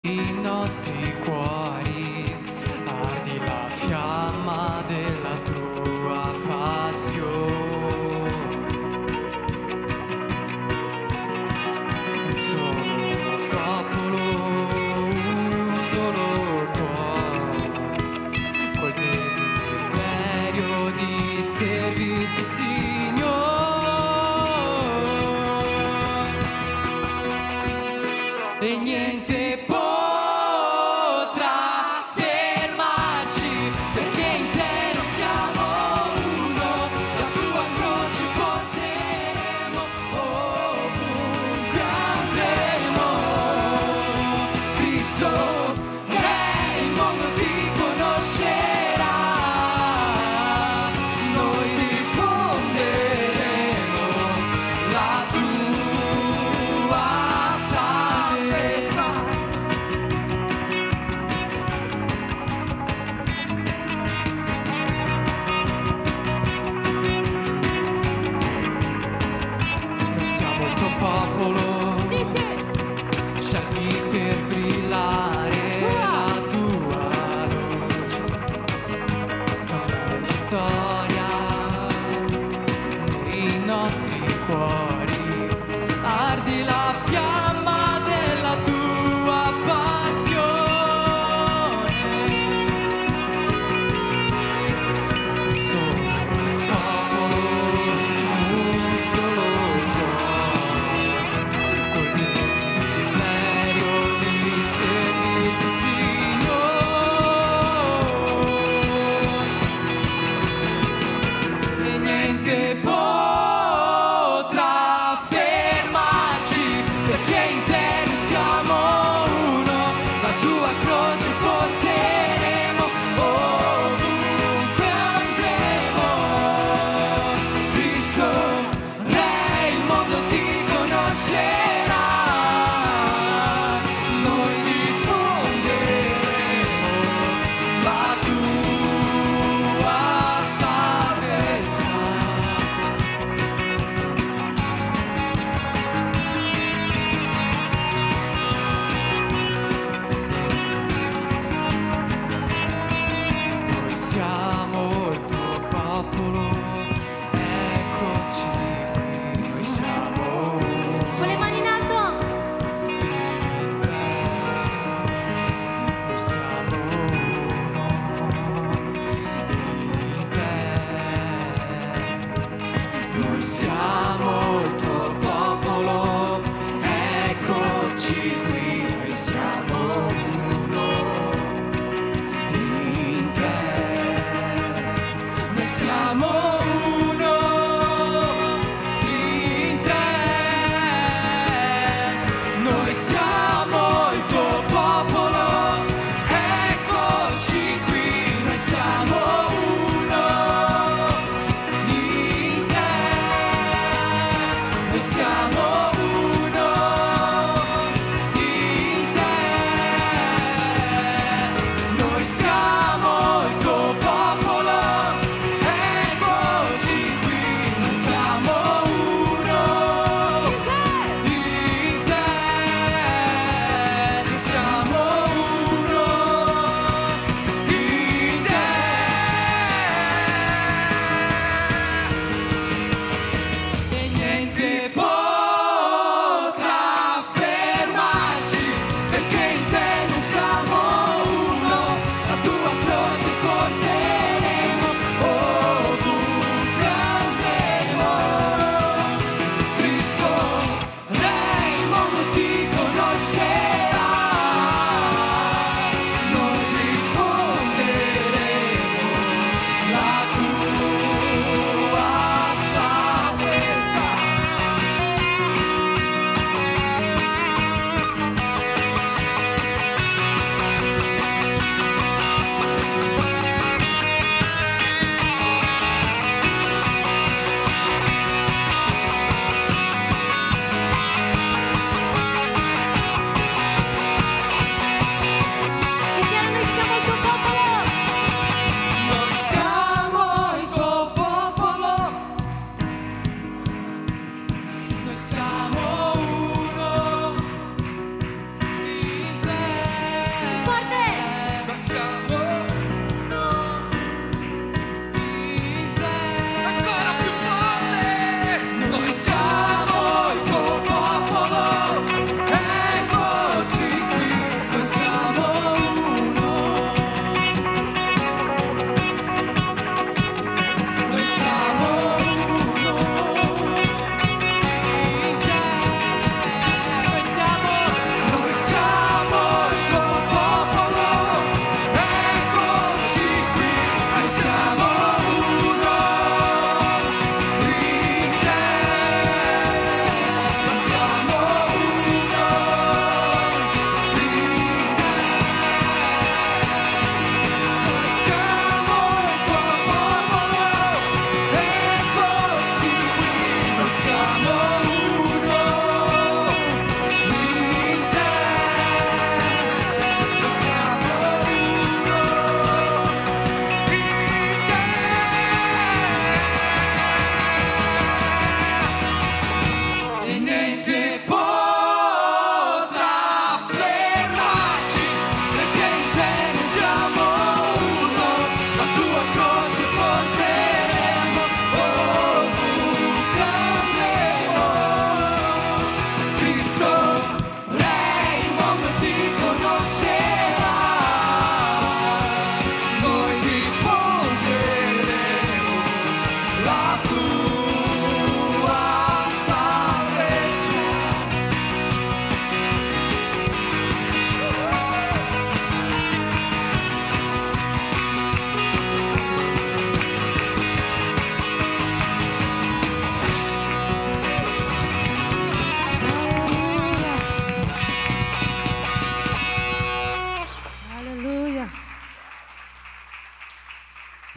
I nostri cuori, ardi la fiamma della tua passione. Un solo popolo, un solo cuore, col desiderio di servirti, Signore. E niente potrà fermarci, perché in te noi siamo uno, la tua croce porteremo, ovunque andremo. Cristo è, il mondo ti conoscerà, noi diffonderemo la tua salvezza. Noi siamo il tuo popolo, scelti per brillare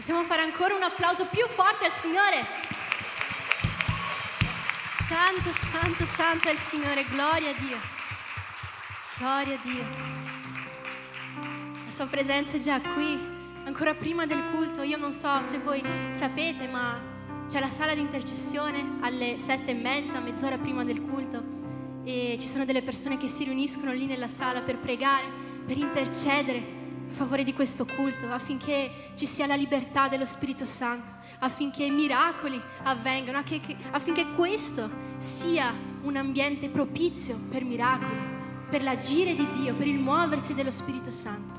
Possiamo fare ancora un applauso più forte al Signore? Santo, santo, santo è il Signore, gloria a Dio. Gloria a Dio. La sua presenza è già qui, ancora prima del culto. Io non so se voi sapete, ma c'è la sala di intercessione alle 7:30, mezz'ora prima del culto, e ci sono delle persone che si riuniscono lì nella sala per pregare, per intercedere a favore di questo culto, affinché ci sia la libertà dello Spirito Santo, affinché miracoli avvengano, affinché questo sia un ambiente propizio per miracoli, per l'agire di Dio, per il muoversi dello Spirito Santo.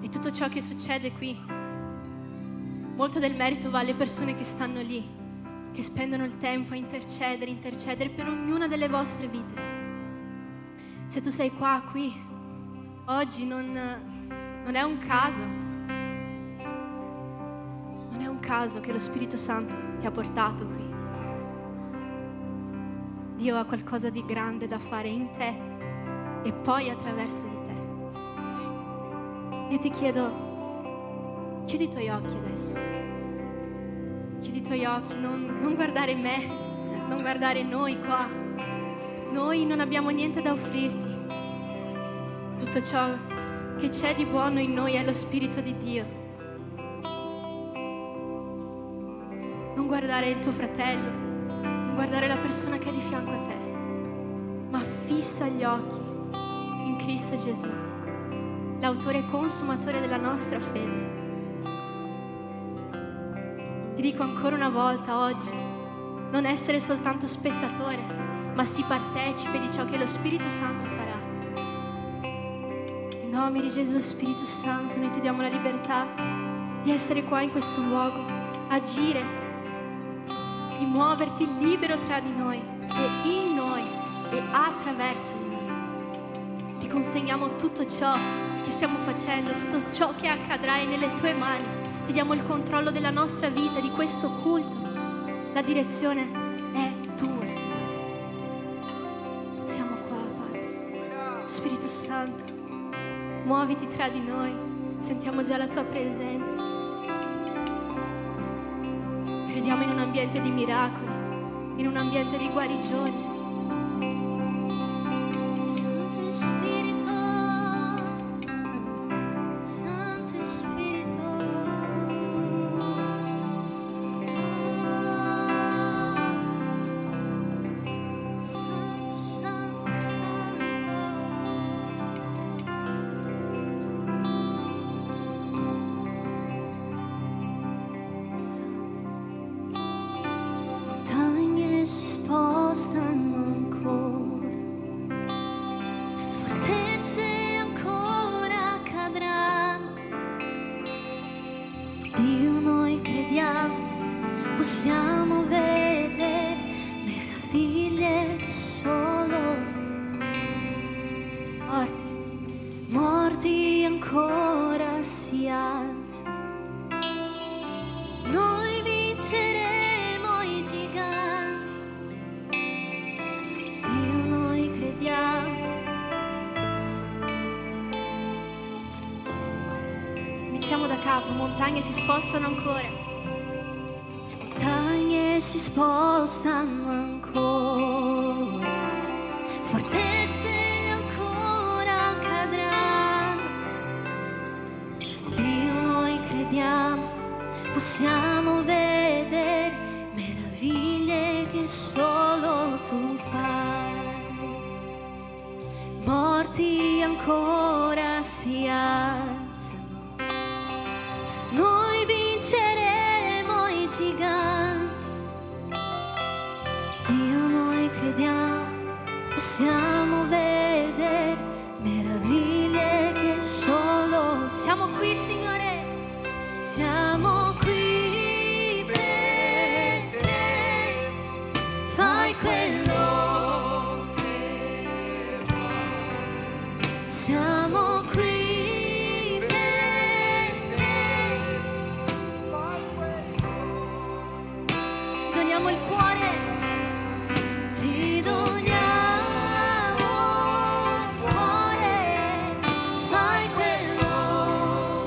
E tutto ciò che succede qui, molto del merito va alle persone che stanno lì, che spendono il tempo a intercedere per ognuna delle vostre vite. Se tu sei qui, oggi non è un caso. Non è un caso che lo Spirito Santo ti ha portato qui. Dio ha qualcosa di grande da fare in te e poi attraverso di te. Io ti chiedo, chiudi i tuoi occhi adesso. Chiudi i tuoi occhi, non guardare me, non guardare noi qua. Noi non abbiamo niente da offrirti. Tutto ciò che c'è di buono in noi è lo Spirito di Dio. Non guardare il tuo fratello, non guardare la persona che è di fianco a te, ma fissa gli occhi in Cristo Gesù, l'autore e consumatore della nostra fede. Ti dico ancora una volta oggi, non essere soltanto spettatore, ma si partecipe di ciò che lo Spirito Santo farà. In nome di Gesù, Spirito Santo, noi ti diamo la libertà di essere qua in questo luogo, agire, di muoverti libero tra di noi e in noi e attraverso di noi. Ti consegniamo tutto ciò che stiamo facendo, tutto ciò che accadrà è nelle tue mani. Ti diamo il controllo della nostra vita, di questo culto. La direzione è tua, Signore. Siamo qua, Padre. Spirito Santo, muoviti tra di noi. Sentiamo già la tua presenza. Crediamo in un ambiente di miracoli, in un ambiente di guarigione. Santo Spirito, Santo Spirito, Santo, Santo, Santo. Montagne si spostano ancora, fortezze ancora cadranno. Dio, noi crediamo, possiamo vedere meraviglie che solo morti ancora si alzano. Noi vinceremo i giganti. Dio, noi crediamo. Iniziamo da capo. Montagne si spostano ancora. Montagne si spostano ancora. Fortezze ancora cadranno. Dio, noi crediamo. Possiamo vedere meraviglie che solo tu fai. Morti ancora si alzano. Noi vinceremo i giganti. Dio, noi crediamo. Possiamo vedere meraviglie che solo siamo qui, Signore. Siamo qui per te, fai quello che vuoi. Siamo qui per te, fai quello. Ti doniamo il cuore, ti doniamo il cuore, fai quello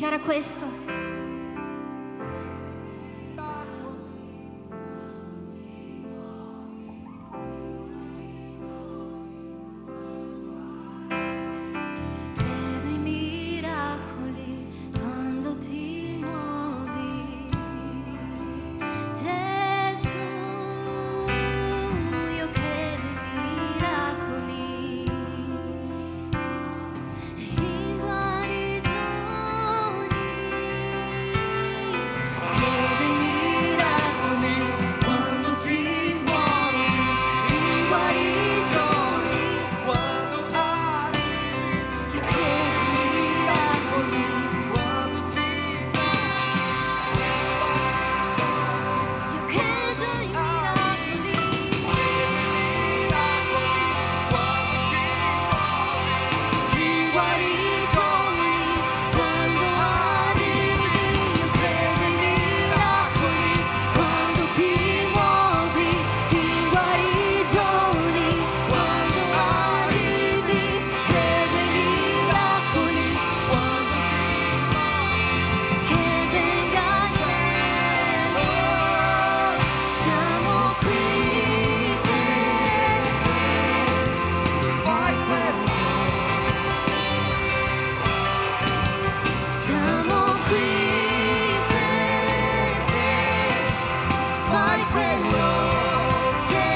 Dichiara questo. Credo ai miracoli quando ti muovi, Gesù. Io credo ai miracoli, in guarigioni. Credo ai miracoli quando ti muovi, in guarigioni. Quando arrivi, Io credo ai miracoli, quando ti io credo ai miracoli. In guarigioni, quando arrivi, io credo ai miracoli, quando ti muovi, in guarigioni, quando arrivi, credo ai miracoli, che venga il cielo, siamo qui per te. fai quello, Siamo qui per te, fai quello che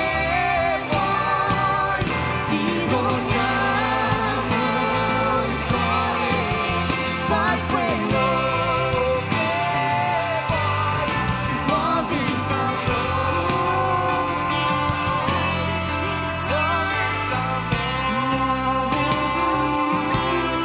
vuoi, ti doniamo il cuore, fai quello che vuoi, muovi il campo, Santo Spirito, Santo Spirito.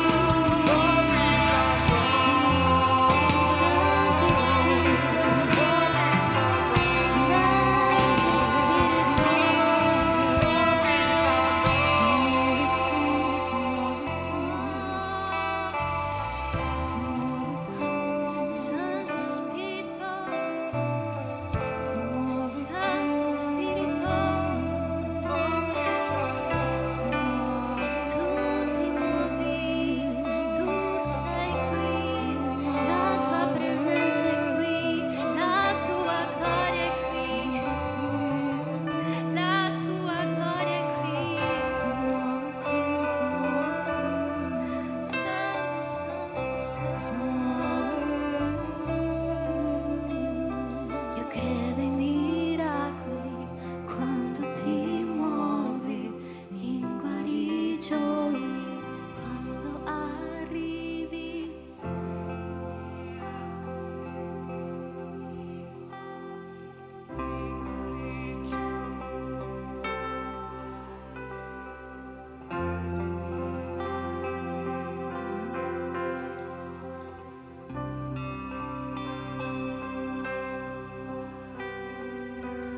Santo Spirito, Santo Spirito, tu ti muovi, tu sei qui, la tua presenza è qui, la tua gloria è qui, la tua gloria è qui. Santo, Santo, Santo. Io credo ai miracoli quando ti muovi, in guarigioni, quando arrivi.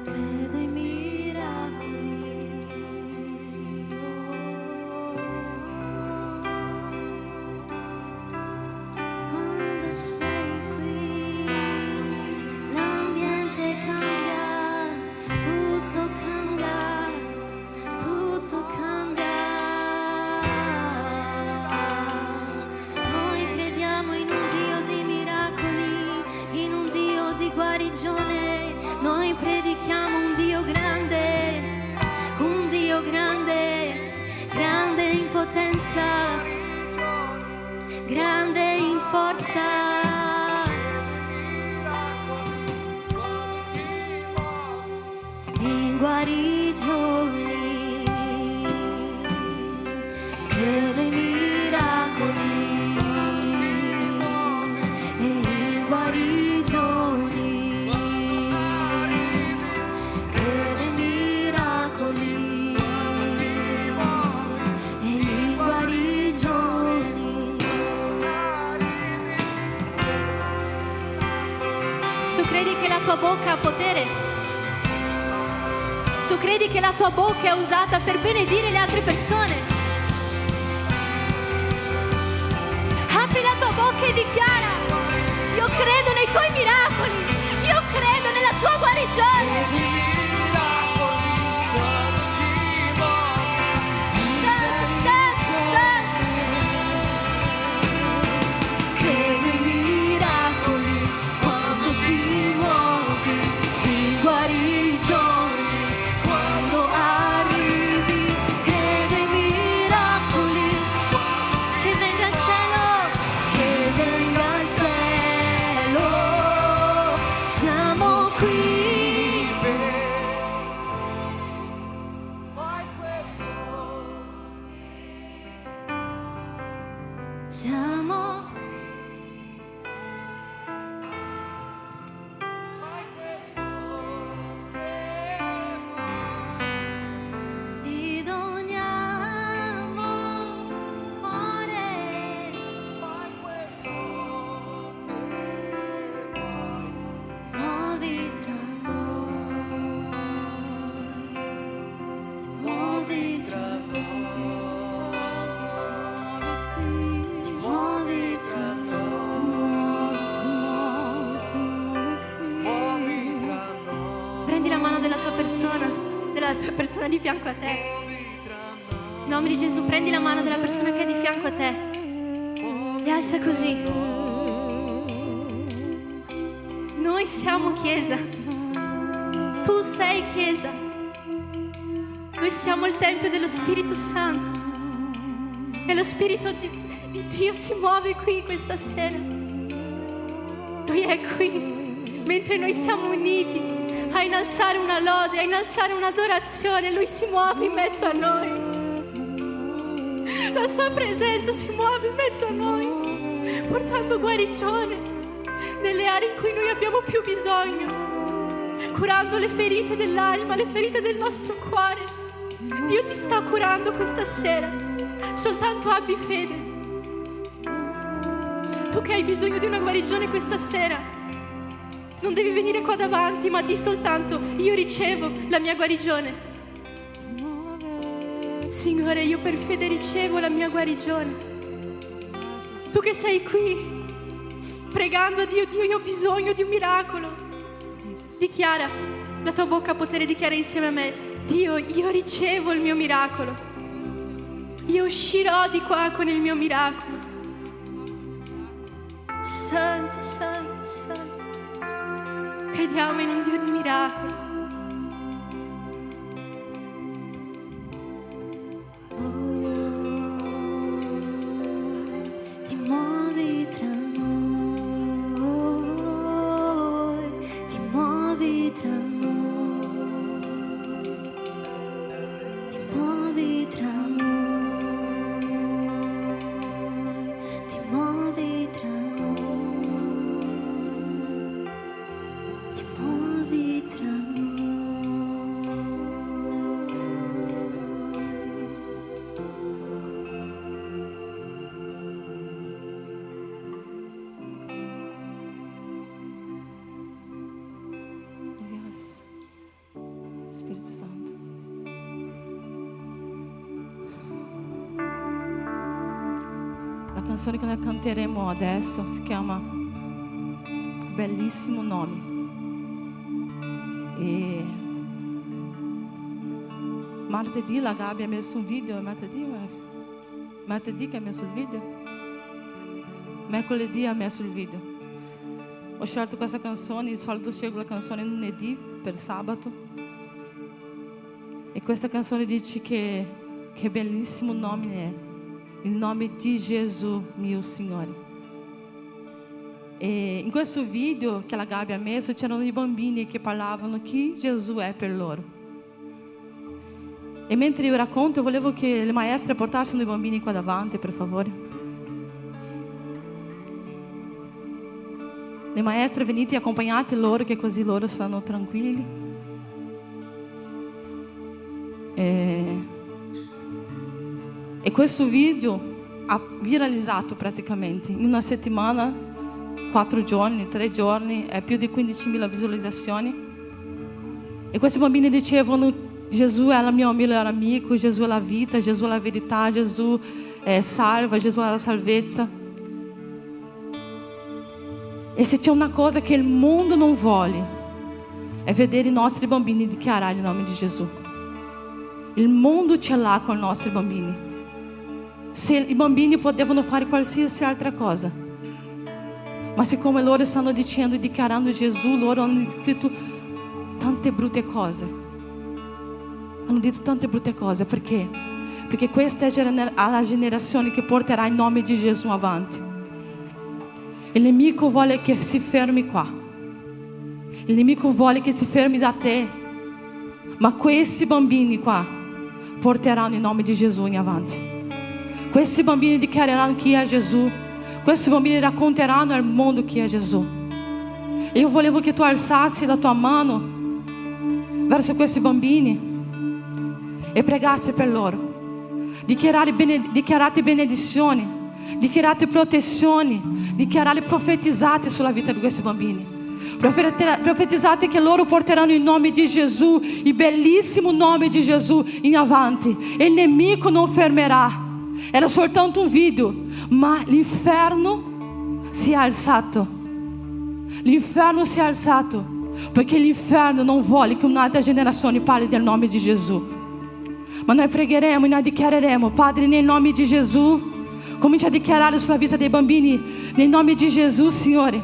Credo ai miracoli, quando sei qui, l'ambiente cambia, tutto cambia, tutto cambia. Noi crediamo in un Dio di miracoli, in un Dio di guarigione. Noi predichiamo un Dio grande, grande in potenza, grande in forza. In guarigioni, credo ai miracoli, e in guarigioni, credo ai miracoli, e in guarigioni. Tu credi che la tua bocca ha potere? Tu credi che la tua bocca è usata per benedire le altre persone? Apri la tua bocca e dichiara: io credo nei tuoi miracoli, io credo nella tua guarigione. Santo, Santo, Santo. Credi Siamo ti doniamo cuore, fai quello che vuoi. muovi tra noi, muovi tra ti muovi tra Muovi tra noi, Prendi la mano della tua persona di fianco a te. In nome di Gesù, prendi la mano della persona che è di fianco a te e alza così. Noi siamo Chiesa. Tu sei Chiesa. Noi siamo il Tempio dello Spirito Santo. E lo Spirito di Dio si muove qui questa sera. Lui è qui. Mentre noi siamo uniti a innalzare una lode, a innalzare un'adorazione, Lui si muove in mezzo a noi. La Sua presenza si muove in mezzo a noi, portando guarigione nelle aree in cui noi abbiamo più bisogno, curando le ferite dell'anima, le ferite del nostro cuore. Dio ti sta curando questa sera, soltanto abbi fede. Tu che hai bisogno di una guarigione questa sera, non devi venire qua davanti, ma di soltanto: io ricevo la mia guarigione. Signore, io per fede ricevo la mia guarigione. Tu che sei qui pregando a Dio: Dio, io ho bisogno di un miracolo. Dichiara, la tua bocca a potere dichiara insieme a me: Dio, io ricevo il mio miracolo. Io uscirò di qua con il mio miracolo. Santo, santo, santo. Crediamo in un Dio di miracoli. Ti muovi tra noi, ti muovi tra noi, ti muovi tra noi, ti muovi tra noi, ti muovi tra noi. Yes. Spirito Santo. La canzone che noi canteremo adesso si chiama Bellissimo Nome. E martedì la Gabi ha messo un video. Martedì che ha messo il video? Mercoledì ha messo il video. Ho scelto questa canzone, di solito scelgo la canzone lunedì per sabato. E questa canzone dice che bellissimo nome è, il nome di Gesù, mio Signore. E in questo video che la Gabi ha messo c'erano i bambini che parlavano chi Gesù è per loro. E mentre io racconto, volevo che le maestre portassero i bambini qua davanti, per favore. Le maestre venite accompagnate loro, che così loro stanno tranquilli. E questo video ha viralizzato praticamente in una settimana, 4 giorni, 3 giorni, è più di 15.000 visualizzazioni. E questi bambini dicevano: Gesù è il mio migliore amico, Gesù è la vita, Gesù è la verità, Gesù salva, Gesù è la salvezza. E se c'è una cosa che il mondo non vuole, è vedere i nostri bambini dichiarare il nome di Gesù. Il mondo ce l'ha con i nostri bambini. Se i bambini potevano fare qualsiasi altra cosa, ma siccome loro stanno dicendo e dichiarando Gesù, loro hanno scritto tante brutte cose. Hanno detto tante brutte cose. Perché? Perché questa è la generazione che porterà il nome di Gesù avanti. Il nemico vuole che si fermi qua. Il nemico vuole che ti fermi da te. Ma questi bambini qua porteranno il nome di Gesù in avanti. questi bambini dichiareranno chi è Gesù, questi bambini racconteranno al mondo chi è Gesù. E io volevo che tu alzassi la tua mano verso questi bambini e pregassi per loro. Dichiarate benedizioni, dichiarate protezioni, dichiarate profetizzate sulla vita di questi bambini. Profetizzate che loro porteranno il nome di Gesù, il bellissimo nome di Gesù in avanti, e il nemico non fermerà. Era soltanto un video, ma l'inferno si è alzato. L'inferno si è alzato, perché l'inferno non vuole che un'altra generazione parli del nome di Gesù. Ma noi pregheremo e noi dichiareremo: Padre, nel nome di Gesù, comincia a dichiarare sulla vita dei bambini, nel nome di Gesù, Signore,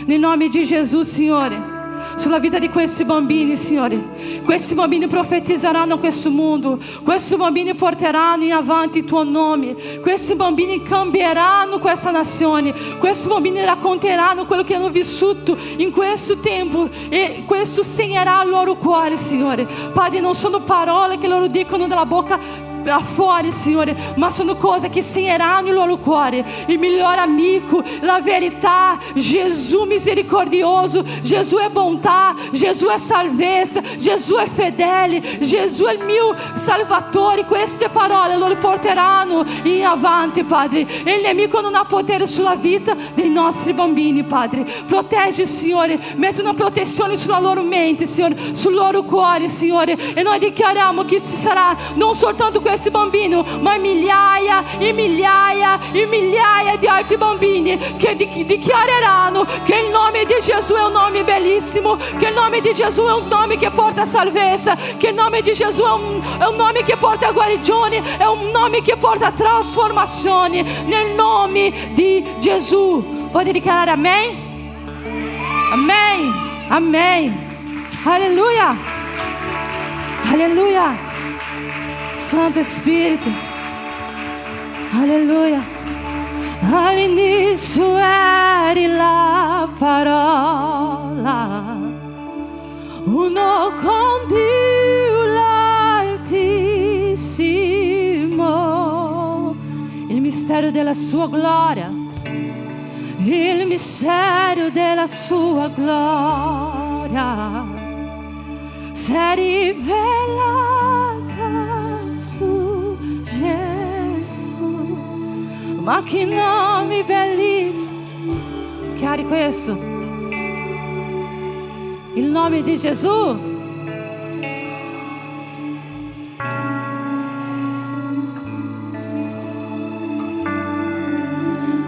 nel nome di Gesù, Signore, sulla vita di questi bambini, Signore. Questi bambini profetizzeranno questo mondo, questi bambini porteranno in avanti il tuo nome, questi bambini cambieranno questa nazione, questi bambini racconteranno quello che hanno vissuto in questo tempo, e questo segnerà il loro cuore, Signore. Padre, non sono parole che loro dicono dalla bocca a fuori, Signore, ma sono cose che segneranno il loro cuore. Il miglior amico, la verità, Gesù misericordioso, Gesù è bontà, Gesù è salvezza, Gesù è fedele, Gesù è il mio salvatore. Queste parole loro porteranno in avanti, Padre, e il nemico non ha potere sulla vita dei nostri bambini, Padre. Protegge, Signore, metti una protezione sulla loro mente, Signore, sul loro cuore, Signore, e noi dichiariamo che ci sarà non soltanto questi bambini, ma migliaia e migliaia e migliaia di altri bambini che dichiareranno che il nome di Gesù è un nome bellissimo, che il nome di Gesù è un nome che porta salvezza, che il nome di Gesù è un nome che porta guarigione, è un nome che porta trasformazione, nel nome di Gesù. Vuoi dichiarare amen? Amen, amen, alleluia, alleluia. Santo Espírito, aleluia. All'inizio eri la parola, uno con Dio l'Altissimo, il mistero della sua gloria, il mistero della sua gloria si è rivelata su Gesù. Ma che nome bellissimo! Chiari questo? Il nome di Gesù.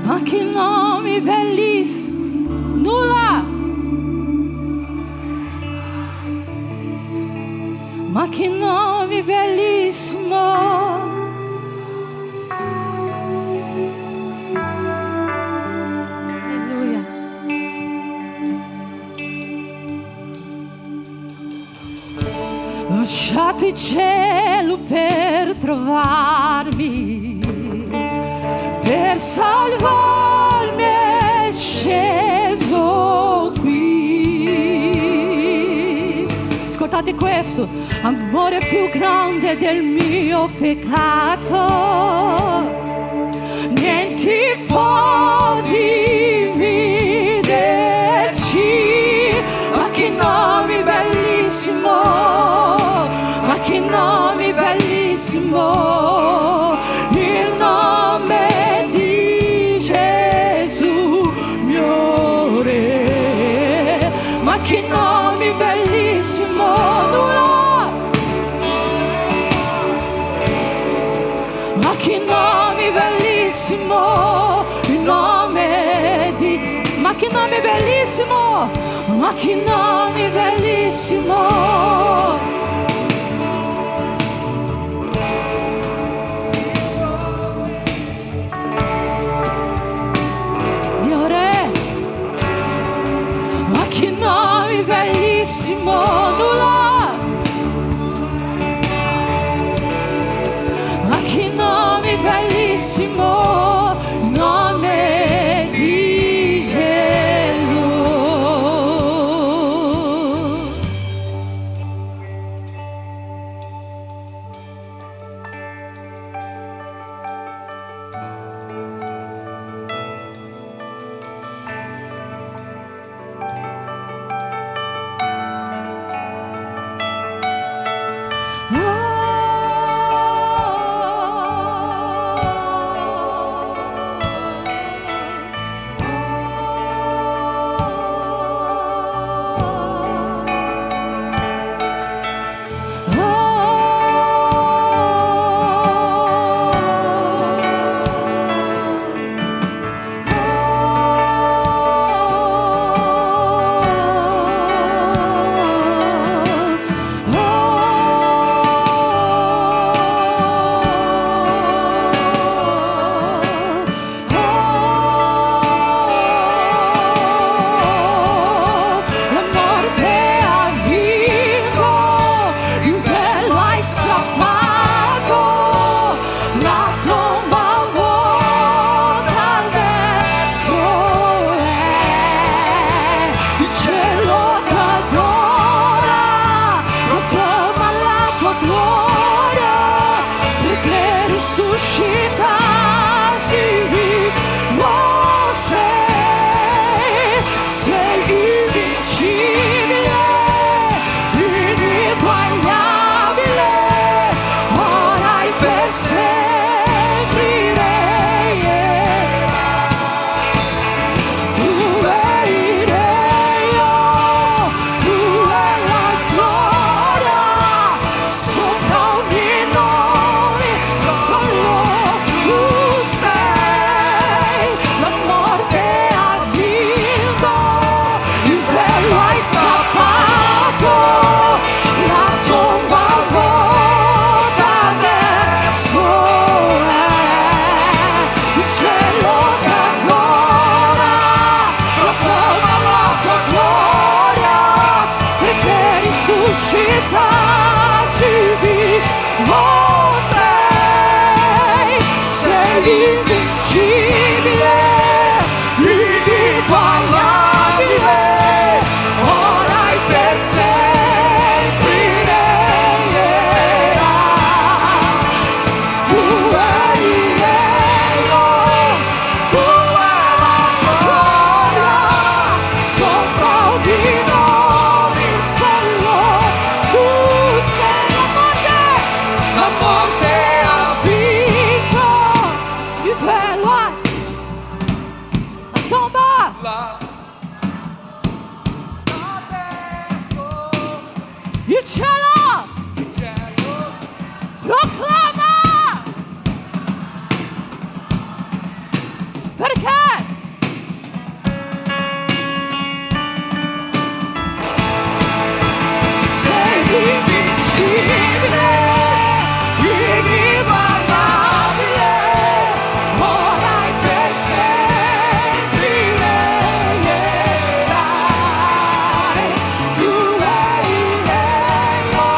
Ma che nome bellissimo! Nulla! Ma che nome bellissimo! Alleluia. Ho lasciato il cielo per trovarmi, per salvarmi è sceso qui. Ascoltate questo: amore più grande del mio peccato, niente può dividerci. Ma che nome bellissimo, ma che nome bellissimo, il nome di Gesù mio Re. Ma che nome bellissimo, ma che nome bellissimo, il nome di... Ma che nome bellissimo, ma che nome bellissimo. Mio Re, ma che nome bellissimo, nulla. Ma che nome bellissimo, nome di Gesù. parlato adesso Il cielo il cielo proclama. Perché? Sei invincibile, inigualabile, ora e per sempre regnerai. Tu eri Dio,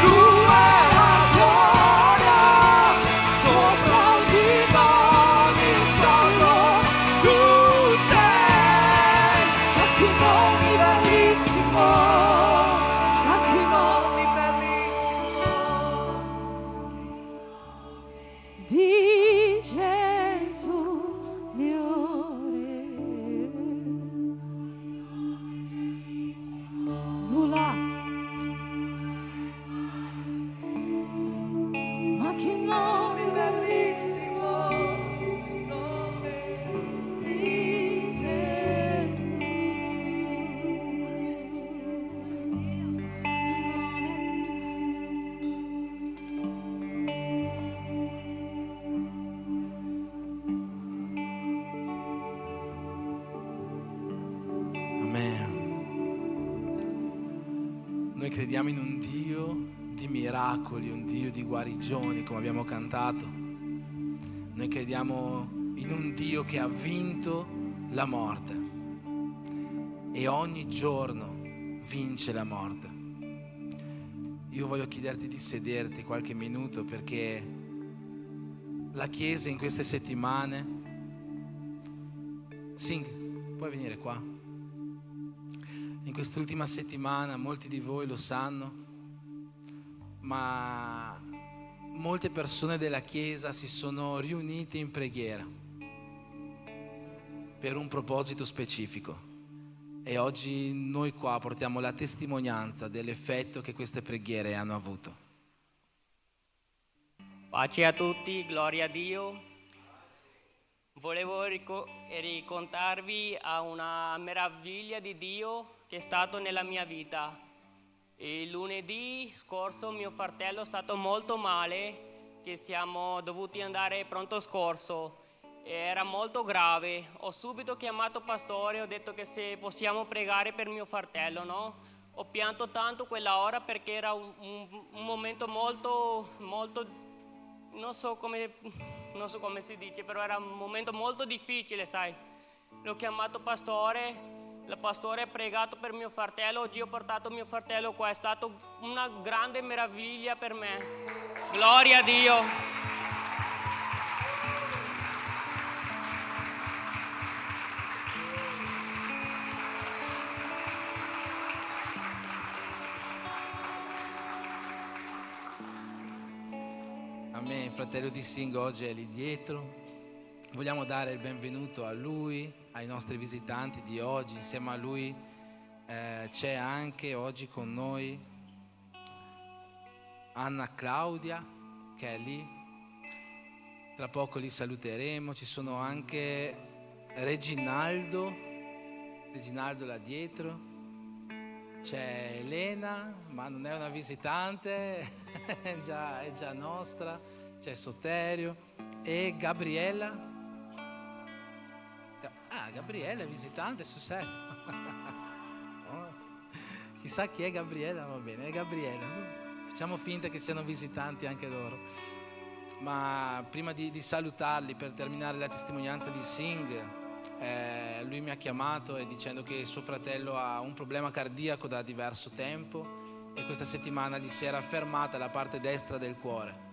tu hai la gloria sopra ogni nome solo tu sei. Ma che nome bellissimo, ma che nome bellissimo di Gesù mio Re. Nulla, ma che nome bellissimo nome di Gesù. Amen. Noi crediamo in un Dio di miracoli, un Dio di guarigioni, come abbiamo cantato. Noi crediamo in un Dio che ha vinto la morte e ogni giorno vince la morte. Io voglio chiederti di sederti qualche minuto, perché la Chiesa in queste settimane... Sing, puoi venire qua? In quest'ultima settimana, molti di voi lo sanno, ma molte persone della Chiesa si sono riunite in preghiera per un proposito specifico. E oggi noi qua portiamo la testimonianza dell'effetto che queste preghiere hanno avuto. Pace a tutti, gloria a Dio. Volevo raccontarvi a una meraviglia di Dio che è stato nella mia vita. Il lunedì scorso mio fratello è stato molto male, che siamo dovuti andare pronto soccorso. Era molto grave. Ho subito chiamato il pastore, ho detto che se possiamo pregare per mio fratello, no? Ho pianto tanto quella ora perché era un momento molto, non so come si dice, però era un momento molto difficile, sai. L'ho chiamato il pastore ha pregato per mio fratello, oggi ho portato mio fratello qua, è stato una grande meraviglia per me. Gloria a Dio. Amen. Il fratello di Sing oggi è lì dietro. Vogliamo dare il benvenuto a lui, ai nostri visitanti di oggi. Insieme a lui c'è anche oggi con noi Anna Claudia, che è lì. Tra poco li saluteremo. Ci sono anche Reginaldo là dietro. C'è Elena, ma non è una visitante, è già nostra. C'è Soterio e Gabriella. Gabriella è visitante, sul serio. Oh, chissà chi è Gabriella, va bene, è Gabriella. Facciamo finta che siano visitanti anche loro. Ma prima di salutarli, per terminare la testimonianza di Sing, lui mi ha chiamato e dicendo che suo fratello ha un problema cardiaco da diverso tempo e questa settimana gli si era fermata la parte destra del cuore.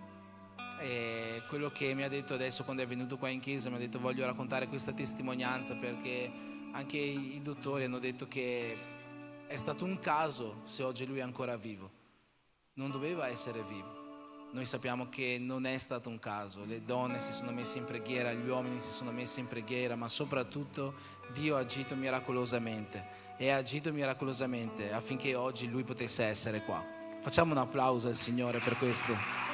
E quello che mi ha detto adesso quando è venuto qua in chiesa, mi ha detto: voglio raccontare questa testimonianza perché anche i dottori hanno detto che è stato un caso se oggi lui è ancora vivo, non doveva essere vivo. Noi sappiamo che non è stato un caso, le donne si sono messe in preghiera, gli uomini si sono messi in preghiera, ma soprattutto Dio ha agito miracolosamente e ha agito miracolosamente affinché oggi lui potesse essere qua. Facciamo un applauso al Signore per questo.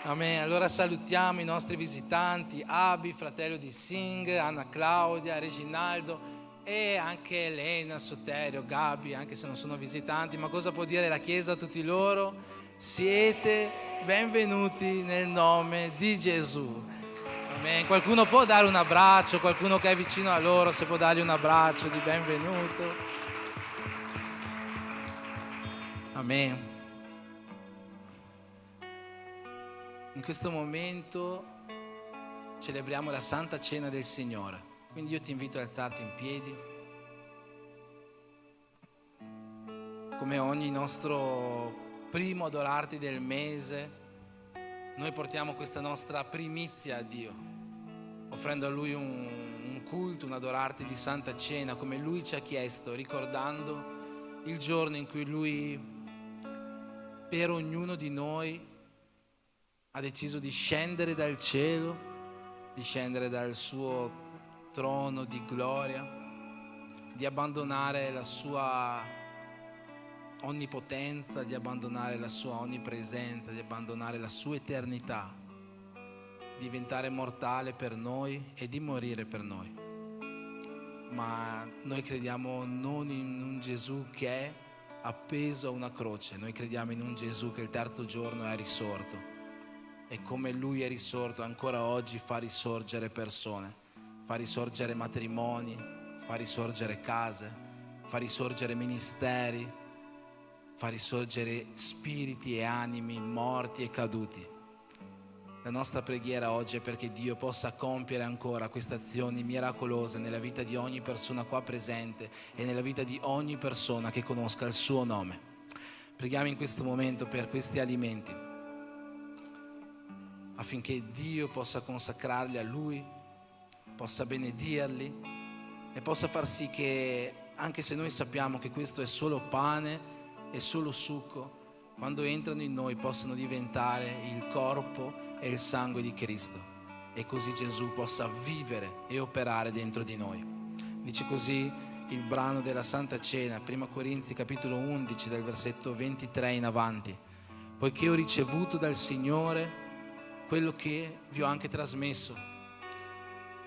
Amen. Allora salutiamo i nostri visitanti, Abi, fratello di Sing, Anna Claudia, Reginaldo e anche Elena, Soterio, Gabi, anche se non sono visitanti. Ma cosa può dire la Chiesa a tutti loro? Siete benvenuti nel nome di Gesù. Amen. Qualcuno può dare un abbraccio, qualcuno che è vicino a loro, se può dargli un abbraccio di benvenuto. Amen. In questo momento celebriamo la Santa Cena del Signore, quindi io ti invito ad alzarti in piedi. Come ogni nostro primo adorarti del mese, noi portiamo questa nostra primizia a Dio, offrendo a Lui un culto, un adorarti di Santa Cena, come Lui ci ha chiesto, ricordando il giorno in cui Lui, per ognuno di noi, ha deciso di scendere dal cielo, di scendere dal suo trono di gloria, di abbandonare la sua onnipotenza, di abbandonare la sua onnipresenza, di abbandonare la sua eternità, diventare mortale per noi e di morire per noi. Ma noi crediamo non in un Gesù che è appeso a una croce, noi crediamo in un Gesù che il terzo giorno è risorto. E come Lui è risorto, ancora oggi fa risorgere persone, fa risorgere matrimoni, fa risorgere case, fa risorgere ministeri, fa risorgere spiriti e animi morti e caduti. La nostra preghiera oggi è perché Dio possa compiere ancora queste azioni miracolose nella vita di ogni persona qua presente e nella vita di ogni persona che conosca il suo nome. Preghiamo in questo momento per questi alimenti, affinché Dio possa consacrarli a Lui, possa benedirli e possa far sì che, anche se noi sappiamo che questo è solo pane e solo succo, quando entrano in noi possano diventare il corpo e il sangue di Cristo, e così Gesù possa vivere e operare dentro di noi. Dice così il brano della Santa Cena, 1 Corinzi capitolo 11 dal versetto 23 in avanti: poiché ho ricevuto dal Signore quello che vi ho anche trasmesso,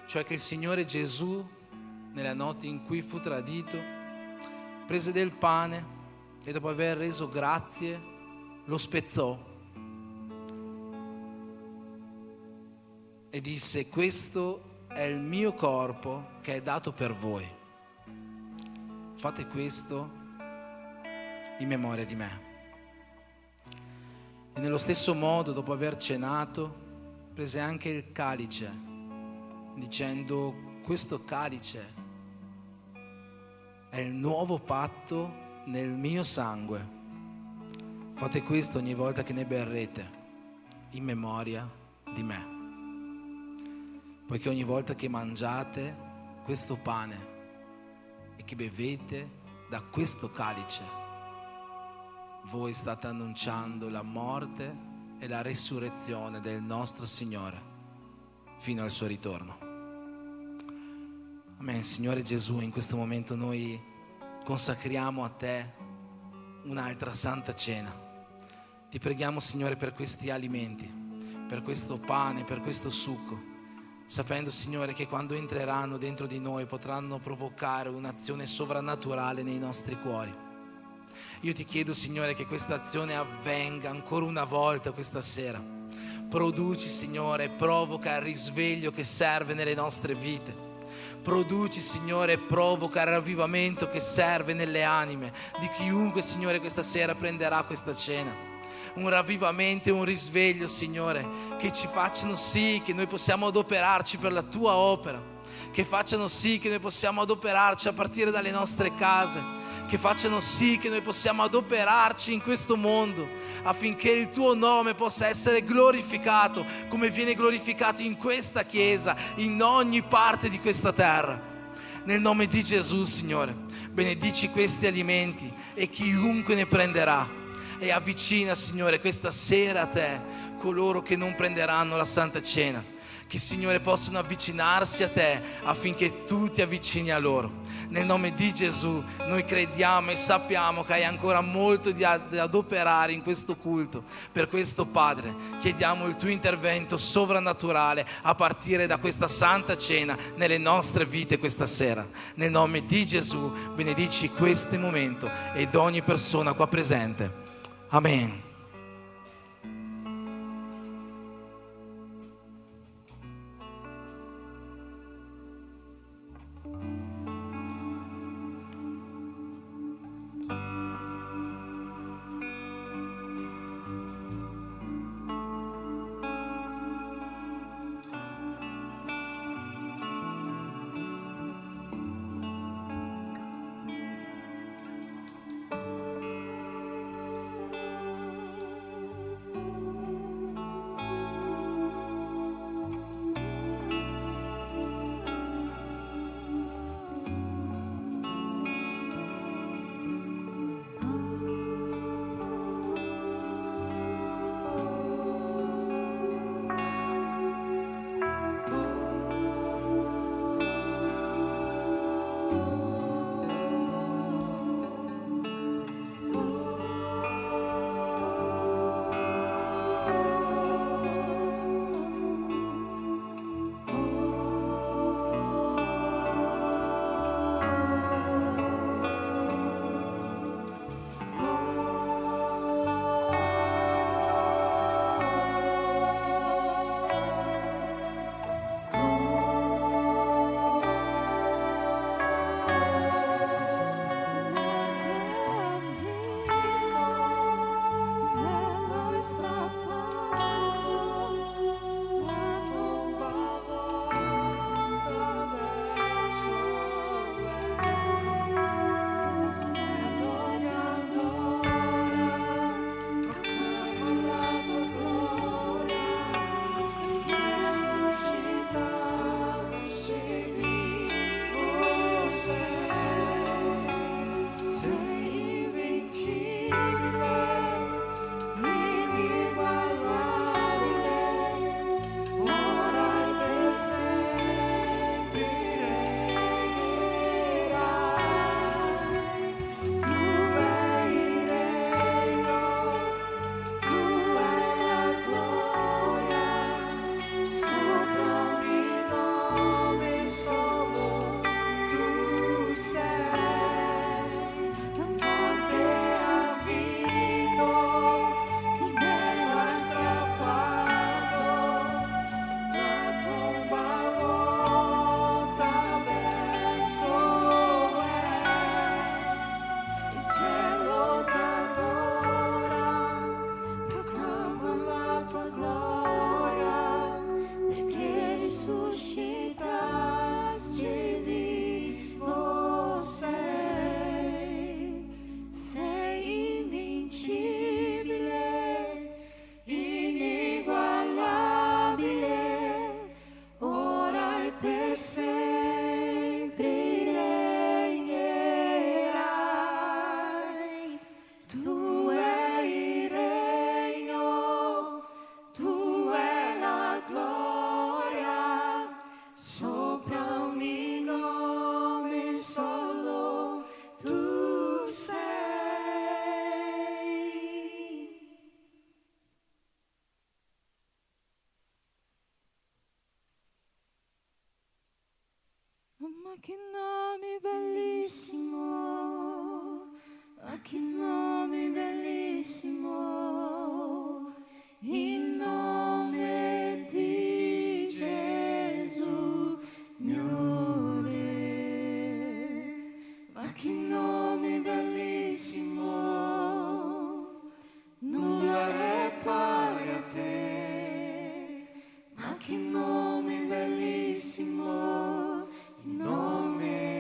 cioè che il Signore Gesù, nella notte in cui fu tradito, prese del pane e dopo aver reso grazie lo spezzò e disse: questo è il mio corpo che è dato per voi, fate questo in memoria di me. E nello stesso modo, dopo aver cenato, prese anche il calice, dicendo: questo calice è il nuovo patto nel mio sangue. Fate questo ogni volta che ne berrete, in memoria di me. Poiché ogni volta che mangiate questo pane e che bevete da questo calice, voi state annunciando la morte e la resurrezione del nostro Signore fino al suo ritorno. Amen. Signore Gesù, in questo momento noi consacriamo a Te un'altra Santa Cena. Ti preghiamo, Signore, per questi alimenti, per questo pane, per questo succo, sapendo, Signore, che quando entreranno dentro di noi potranno provocare un'azione sovrannaturale nei nostri cuori. Io ti chiedo, Signore, che questa azione avvenga ancora una volta questa sera. Produci, Signore, provoca il risveglio che serve nelle nostre vite. Produci, Signore, provoca il ravvivamento che serve nelle anime di chiunque, Signore, questa sera prenderà questa cena. Un ravvivamento e un risveglio, Signore, che ci facciano sì che noi possiamo adoperarci per la Tua opera, che facciano sì che noi possiamo adoperarci a partire dalle nostre case, che facciano sì che noi possiamo adoperarci in questo mondo affinché il Tuo nome possa essere glorificato come viene glorificato in questa chiesa, in ogni parte di questa terra. Nel nome di Gesù, Signore, benedici questi alimenti e chiunque ne prenderà, e avvicina, Signore, questa sera a Te coloro che non prenderanno la Santa Cena, che, Signore, possano avvicinarsi a Te affinché Tu ti avvicini a loro. nel nome di Gesù. Noi crediamo e sappiamo che hai ancora molto da operare in questo culto. Per questo, Padre, chiediamo il tuo intervento sovrannaturale a partire da questa santa cena nelle nostre vite questa sera. Nel nome di Gesù benedici questo momento ed ogni persona qua presente. Amen. che nome bellissimo, ma che nome bellissimo, il nome di Gesù, mio Re. Ma che nome bellissimo, nulla è pari a te, ma che nome bellissimo, il nome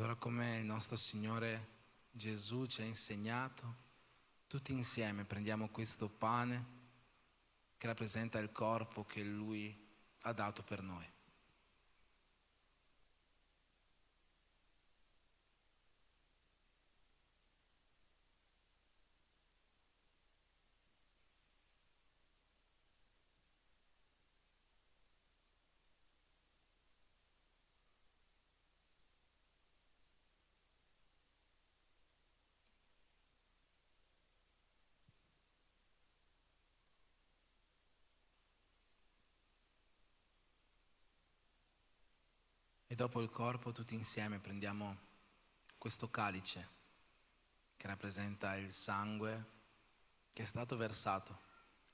Allora, come il nostro Signore Gesù ci ha insegnato, tutti insieme prendiamo questo pane che rappresenta il corpo che Lui ha dato per noi. E dopo il corpo tutti insieme prendiamo questo calice che rappresenta il sangue che è stato versato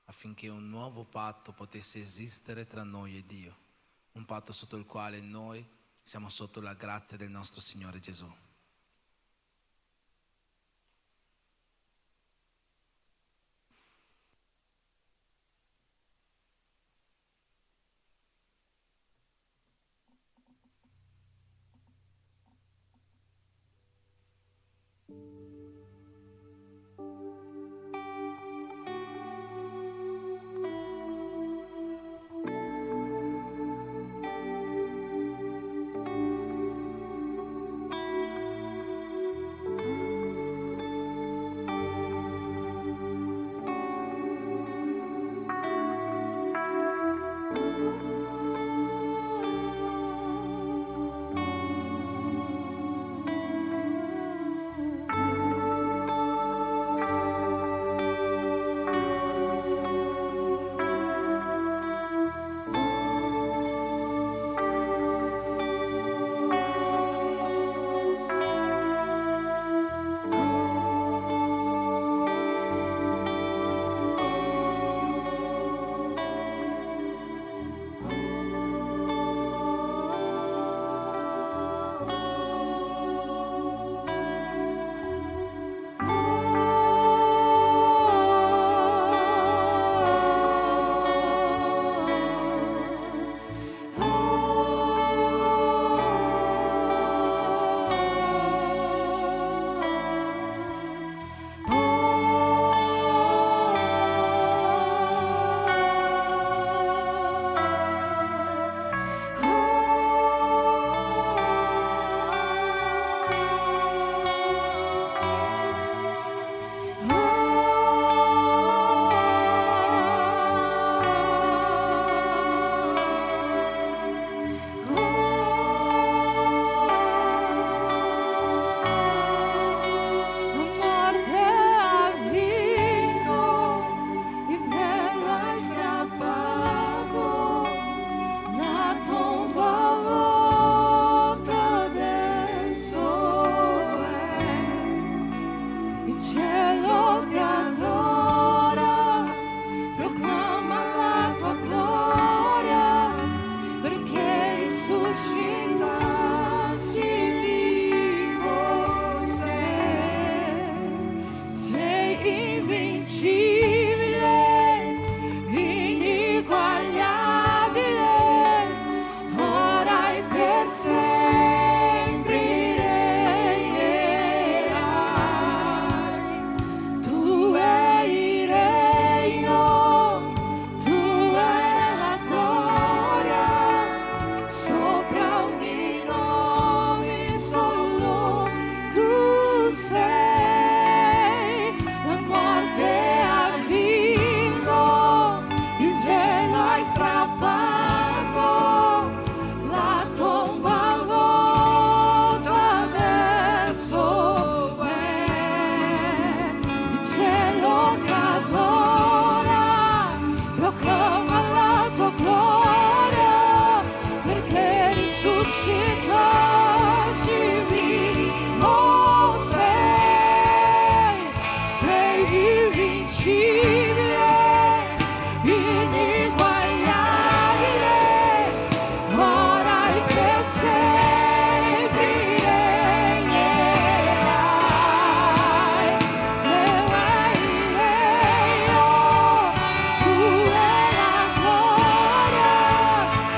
affinché un nuovo patto potesse esistere tra noi e Dio, un patto sotto il quale noi siamo sotto la grazia del nostro Signore Gesù.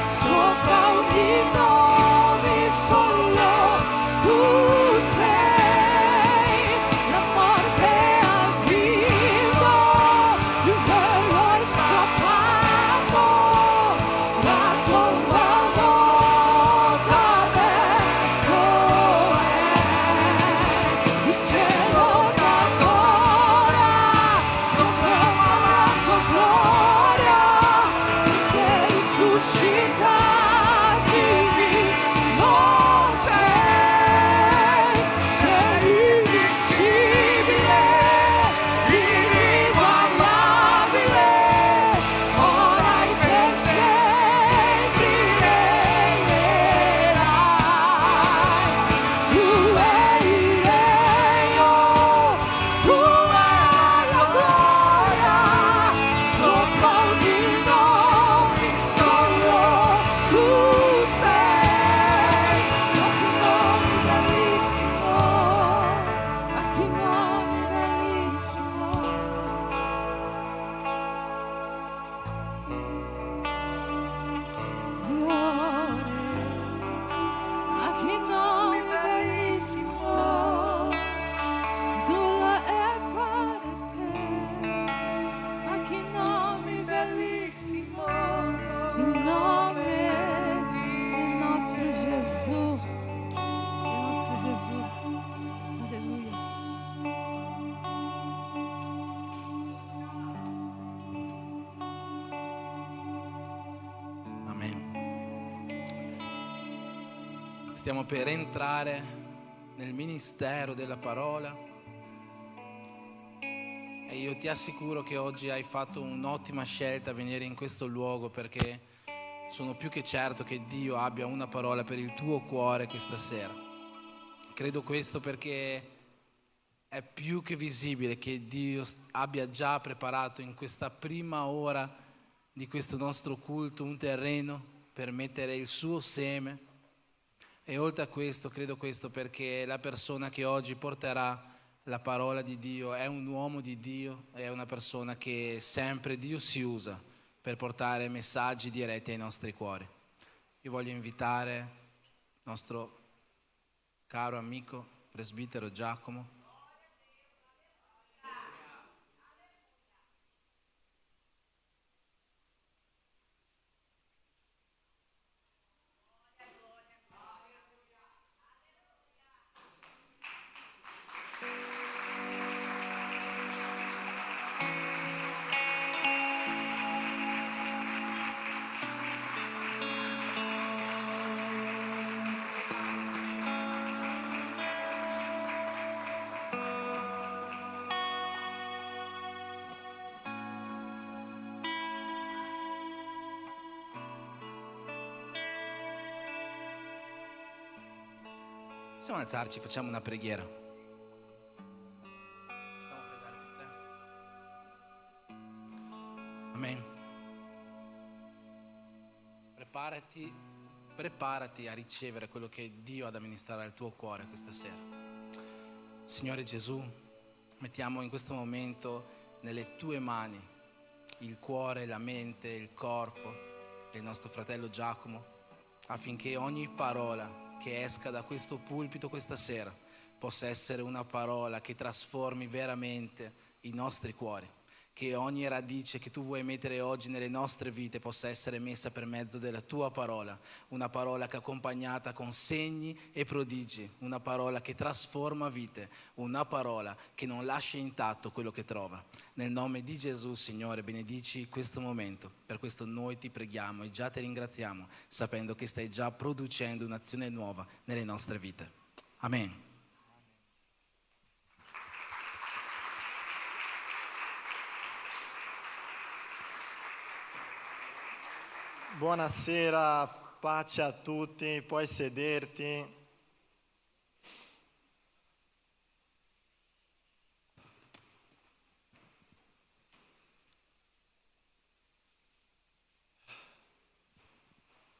Sopra ogni nome solo riuscita, sì, non sei invincibile, inigualabile, ora e per sempre regnerai. Tu hai il regno, tu hai la gloria, sopra ogni nome solo tu sei. Ma che nome bellissimo, ma che nome bellissimo. Ma che nome bellissimo, nulla è pari a te. Ma che nome bellissimo, il nome del nostro Gesù, del nostro Gesù. Alleluia. Amen. Stiamo per entrare nel ministero della parola e io ti assicuro che oggi hai fatto un'ottima scelta a venire in questo luogo, perché sono più che certo che Dio abbia una parola per il tuo cuore questa sera. Credo questo perché è più che visibile che Dio abbia già preparato in questa prima ora di questo nostro culto un terreno per mettere il suo seme. E oltre a questo, credo questo perché la persona che oggi porterà la parola di Dio è un uomo di Dio, è una persona che sempre Dio si usa per portare messaggi diretti ai nostri cuori. Io voglio invitare il nostro caro amico presbitero Giacomo. Possiamo alzarci, facciamo una preghiera. Possiamo pregare per te? Amen. Preparati a ricevere quello che Dio ha da ministrare al tuo cuore questa sera. Signore Gesù, mettiamo in questo momento nelle tue mani il cuore, la mente, il corpo del nostro fratello Giacomo, affinché ogni parola che esca da questo pulpito questa sera possa essere una parola che trasformi veramente i nostri cuori, che ogni radice che tu vuoi mettere oggi nelle nostre vite possa essere messa per mezzo della tua parola, una parola che è accompagnata con segni e prodigi, una parola che trasforma vite, una parola che non lascia intatto quello che trova. Nel nome di Gesù, Signore, benedici questo momento. Per questo noi ti preghiamo e già ti ringraziamo, sapendo che stai già producendo un'azione nuova nelle nostre vite. Amen. Buonasera, pace a tutti, puoi sederti.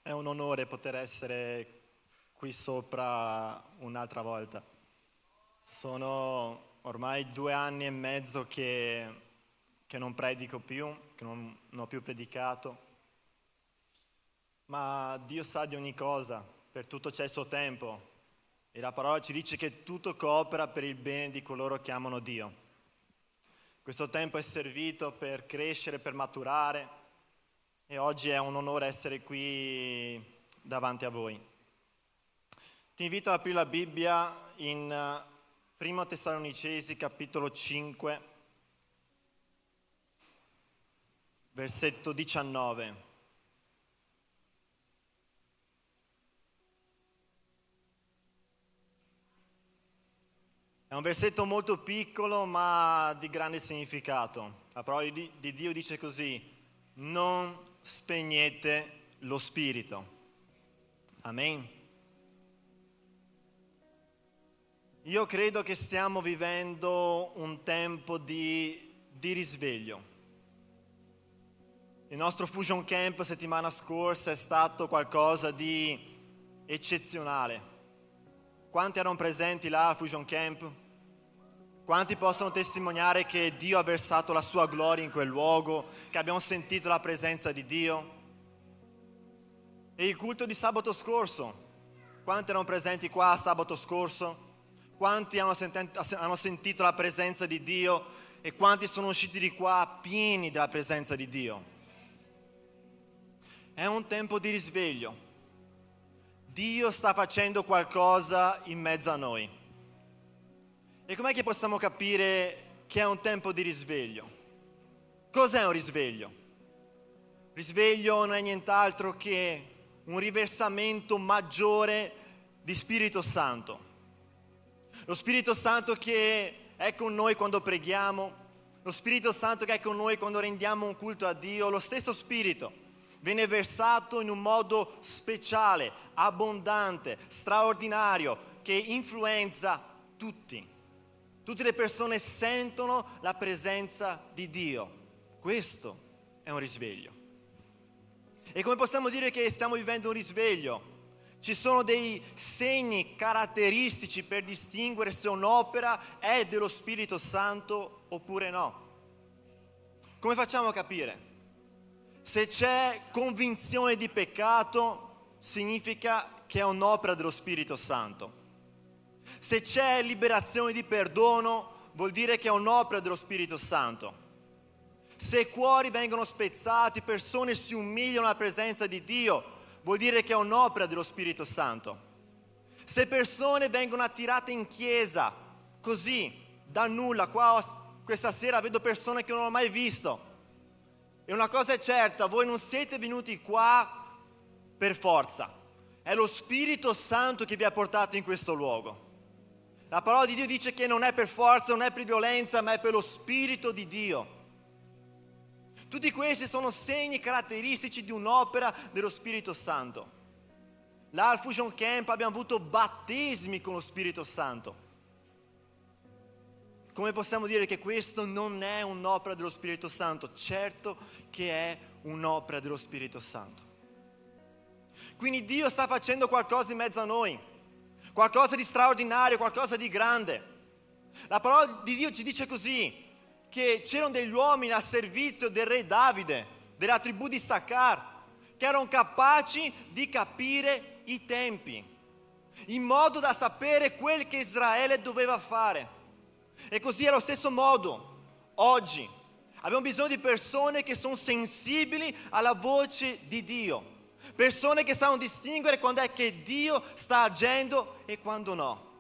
È un onore poter essere qui sopra un'altra volta. Sono ormai 2 anni e mezzo che non predico più, che non ho più predicato. Ma Dio sa di ogni cosa, per tutto c'è il suo tempo. E la parola ci dice che tutto coopera per il bene di coloro che amano Dio. Questo tempo è servito per crescere, per maturare. E oggi è un onore essere qui davanti a voi. Ti invito ad aprire la Bibbia in 1 Tessalonicesi capitolo 5, versetto 19. un versetto molto piccolo ma di grande significato. La parola di Dio dice così: non spegnete lo spirito. Amen. Io credo che stiamo vivendo un tempo di risveglio. Il nostro Fusion Camp settimana scorsa è stato qualcosa di eccezionale. Quanti erano presenti là al Fusion Camp? Quanti possono testimoniare che Dio ha versato la sua gloria in quel luogo, che abbiamo sentito la presenza di Dio? E il culto di sabato scorso? Quanti erano presenti qua sabato scorso? Quanti hanno sentito la presenza di Dio e quanti sono usciti di qua pieni della presenza di Dio? È un tempo di risveglio. Dio sta facendo qualcosa in mezzo a noi. E com'è che possiamo capire che è un tempo di risveglio? Cos'è un risveglio? Risveglio non è nient'altro che un riversamento maggiore di Spirito Santo. Lo Spirito Santo che è con noi quando preghiamo, lo Spirito Santo che è con noi quando rendiamo un culto a Dio, lo stesso Spirito viene versato in un modo speciale, abbondante, straordinario, che influenza tutti. Tutte le persone sentono la presenza di Dio. Questo è un risveglio. E come possiamo dire che stiamo vivendo un risveglio? Ci sono dei segni caratteristici per distinguere se un'opera è dello Spirito Santo oppure no. Come facciamo a capire? Se c'è convinzione di peccato, significa che è un'opera dello Spirito Santo. Se c'è liberazione di perdono, vuol dire che è un'opera dello Spirito Santo. Se cuori vengono spezzati, persone si umiliano alla presenza di Dio, vuol dire che è un'opera dello Spirito Santo. Se persone vengono attirate in chiesa, così, da nulla, qua questa sera vedo persone che non ho mai visto. E una cosa è certa, voi non siete venuti qua per forza. È lo Spirito Santo che vi ha portato in questo luogo. La parola di Dio dice che non è per forza, non è per violenza, ma è per lo Spirito di Dio. Tutti questi sono segni caratteristici di un'opera dello Spirito Santo. Là al Fusion Camp abbiamo avuto battesimi con lo Spirito Santo. Come possiamo dire che questo non è un'opera dello Spirito Santo? Certo che è un'opera dello Spirito Santo. Quindi Dio sta facendo qualcosa in mezzo a noi, qualcosa di straordinario, qualcosa di grande. La parola di Dio ci dice così, che c'erano degli uomini a servizio del re Davide, della tribù di Isaccar, che erano capaci di capire i tempi, in modo da sapere quel che Israele doveva fare. E così allo stesso modo, oggi, abbiamo bisogno di persone che sono sensibili alla voce di Dio, persone che sanno distinguere quando è che Dio sta agendo e quando no.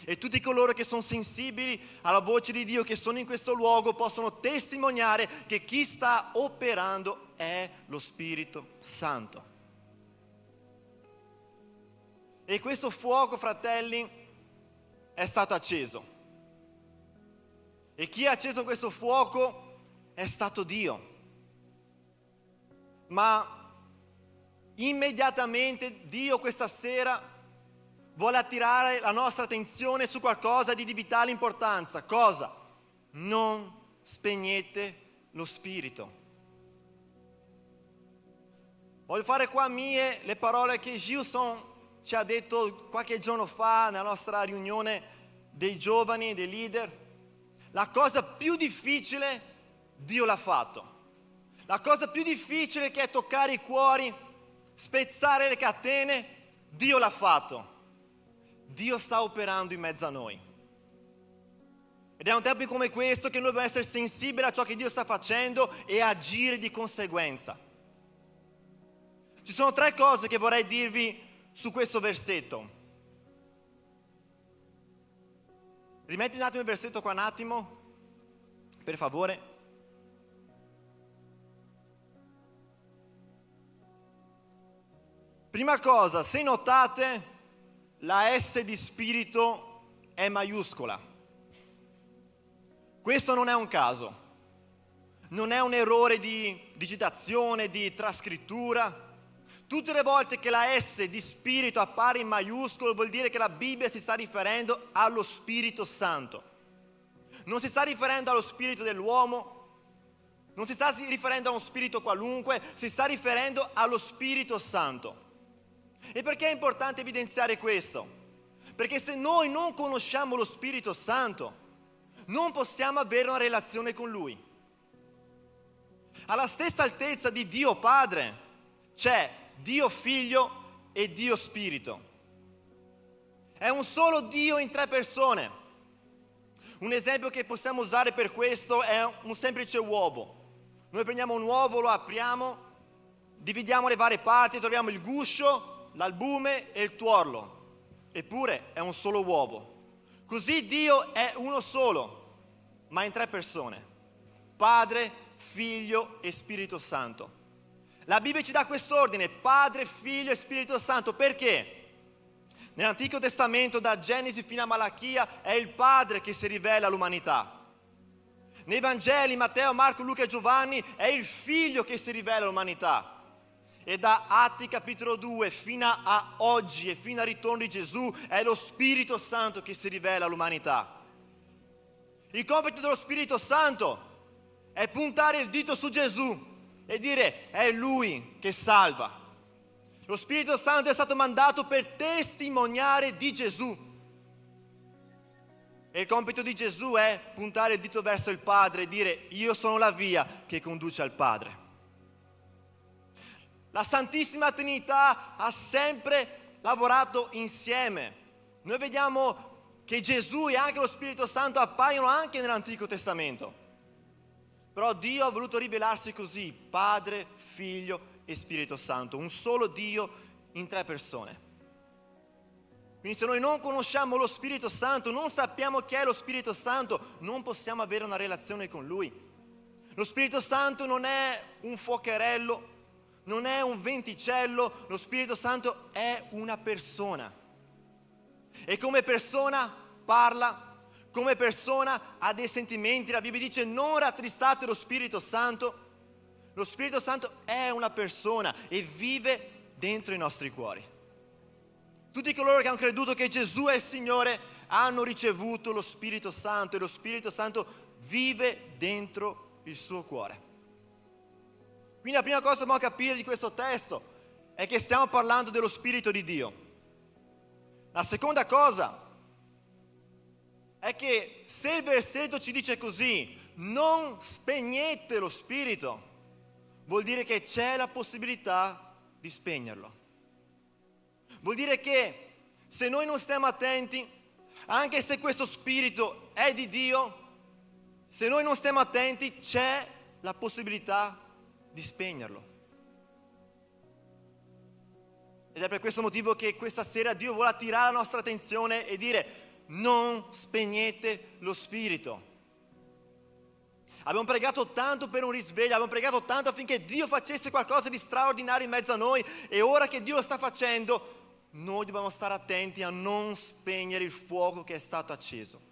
E tutti coloro che sono sensibili alla voce di Dio, che sono in questo luogo, possono testimoniare che chi sta operando è lo Spirito Santo. E questo fuoco, fratelli, è stato acceso. E chi ha acceso questo fuoco è stato Dio. Ma immediatamente Dio questa sera vuole attirare la nostra attenzione su qualcosa di vitale importanza. Cosa? Non spegnete lo spirito. Voglio fare qua mie le parole che Gilson ci ha detto qualche giorno fa nella nostra riunione dei giovani, dei leader. La cosa più difficile Dio l'ha fatto. La cosa più difficile che è toccare i cuori, spezzare le catene, Dio l'ha fatto. Dio sta operando in mezzo a noi. Ed è un tempo come questo che noi dobbiamo essere sensibili a ciò che Dio sta facendo e agire di conseguenza. Ci sono 3 cose che vorrei dirvi su questo versetto. Rimetti un attimo il versetto qua un attimo, per favore. Prima cosa, se notate, la S di spirito è maiuscola. Questo non è un caso, non è un errore di digitazione, di trascrittura. Tutte le volte che la S di spirito appare in maiuscolo vuol dire che la Bibbia si sta riferendo allo Spirito Santo. Non si sta riferendo allo spirito dell'uomo, non si sta riferendo a uno spirito qualunque, si sta riferendo allo Spirito Santo. E perché è importante evidenziare questo? Perché se noi non conosciamo lo Spirito Santo, non possiamo avere una relazione con Lui. Alla stessa altezza di Dio Padre c'è Dio Figlio e Dio Spirito. È un solo Dio in 3 persone. Un esempio che possiamo usare per questo è un semplice uovo. Noi prendiamo un uovo, lo apriamo, dividiamo le varie parti, troviamo il guscio, l'albume e il tuorlo. Eppure è un solo uovo. Così Dio è uno solo, ma in 3 persone. Padre, Figlio e Spirito Santo. La Bibbia ci dà quest'ordine, Padre, Figlio e Spirito Santo. Perché? Nell'Antico Testamento, da Genesi fino a Malachia, è il Padre che si rivela all'umanità. Nei Vangeli, Matteo, Marco, Luca e Giovanni, è il Figlio che si rivela all'umanità. E da Atti capitolo 2 fino a oggi e fino al ritorno di Gesù è lo Spirito Santo che si rivela all'umanità. Il compito dello Spirito Santo è puntare il dito su Gesù e dire è Lui che salva. Lo Spirito Santo è stato mandato per testimoniare di Gesù. E il compito di Gesù è puntare il dito verso il Padre e dire io sono la via che conduce al Padre. La Santissima Trinità ha sempre lavorato insieme. Noi vediamo che Gesù e anche lo Spirito Santo appaiono anche nell'Antico Testamento. Però Dio ha voluto rivelarsi così, Padre, Figlio e Spirito Santo, un solo Dio in 3 persone. Quindi se noi non conosciamo lo Spirito Santo, non sappiamo che è lo Spirito Santo, non possiamo avere una relazione con Lui. Lo Spirito Santo non è un fuocherello, non è un venticello, lo Spirito Santo è una persona. E come persona parla, come persona ha dei sentimenti. La Bibbia dice non rattristate lo Spirito Santo. Lo Spirito Santo è una persona e vive dentro i nostri cuori. Tutti coloro che hanno creduto che Gesù è il Signore hanno ricevuto lo Spirito Santo e lo Spirito Santo vive dentro il suo cuore. Quindi la prima cosa che dobbiamo capire di questo testo è che stiamo parlando dello Spirito di Dio. La seconda cosa è che se il versetto ci dice così, non spegnete lo Spirito, vuol dire che c'è la possibilità di spegnerlo. Vuol dire che se noi non stiamo attenti, anche se questo Spirito è di Dio, se noi non stiamo attenti c'è la possibilità di spegnerlo. Ed è per questo motivo che questa sera Dio vuole attirare la nostra attenzione e dire non spegnete lo Spirito. Abbiamo pregato tanto per un risveglio, abbiamo pregato tanto affinché Dio facesse qualcosa di straordinario in mezzo a noi e ora che Dio lo sta facendo, noi dobbiamo stare attenti a non spegnere il fuoco che è stato acceso.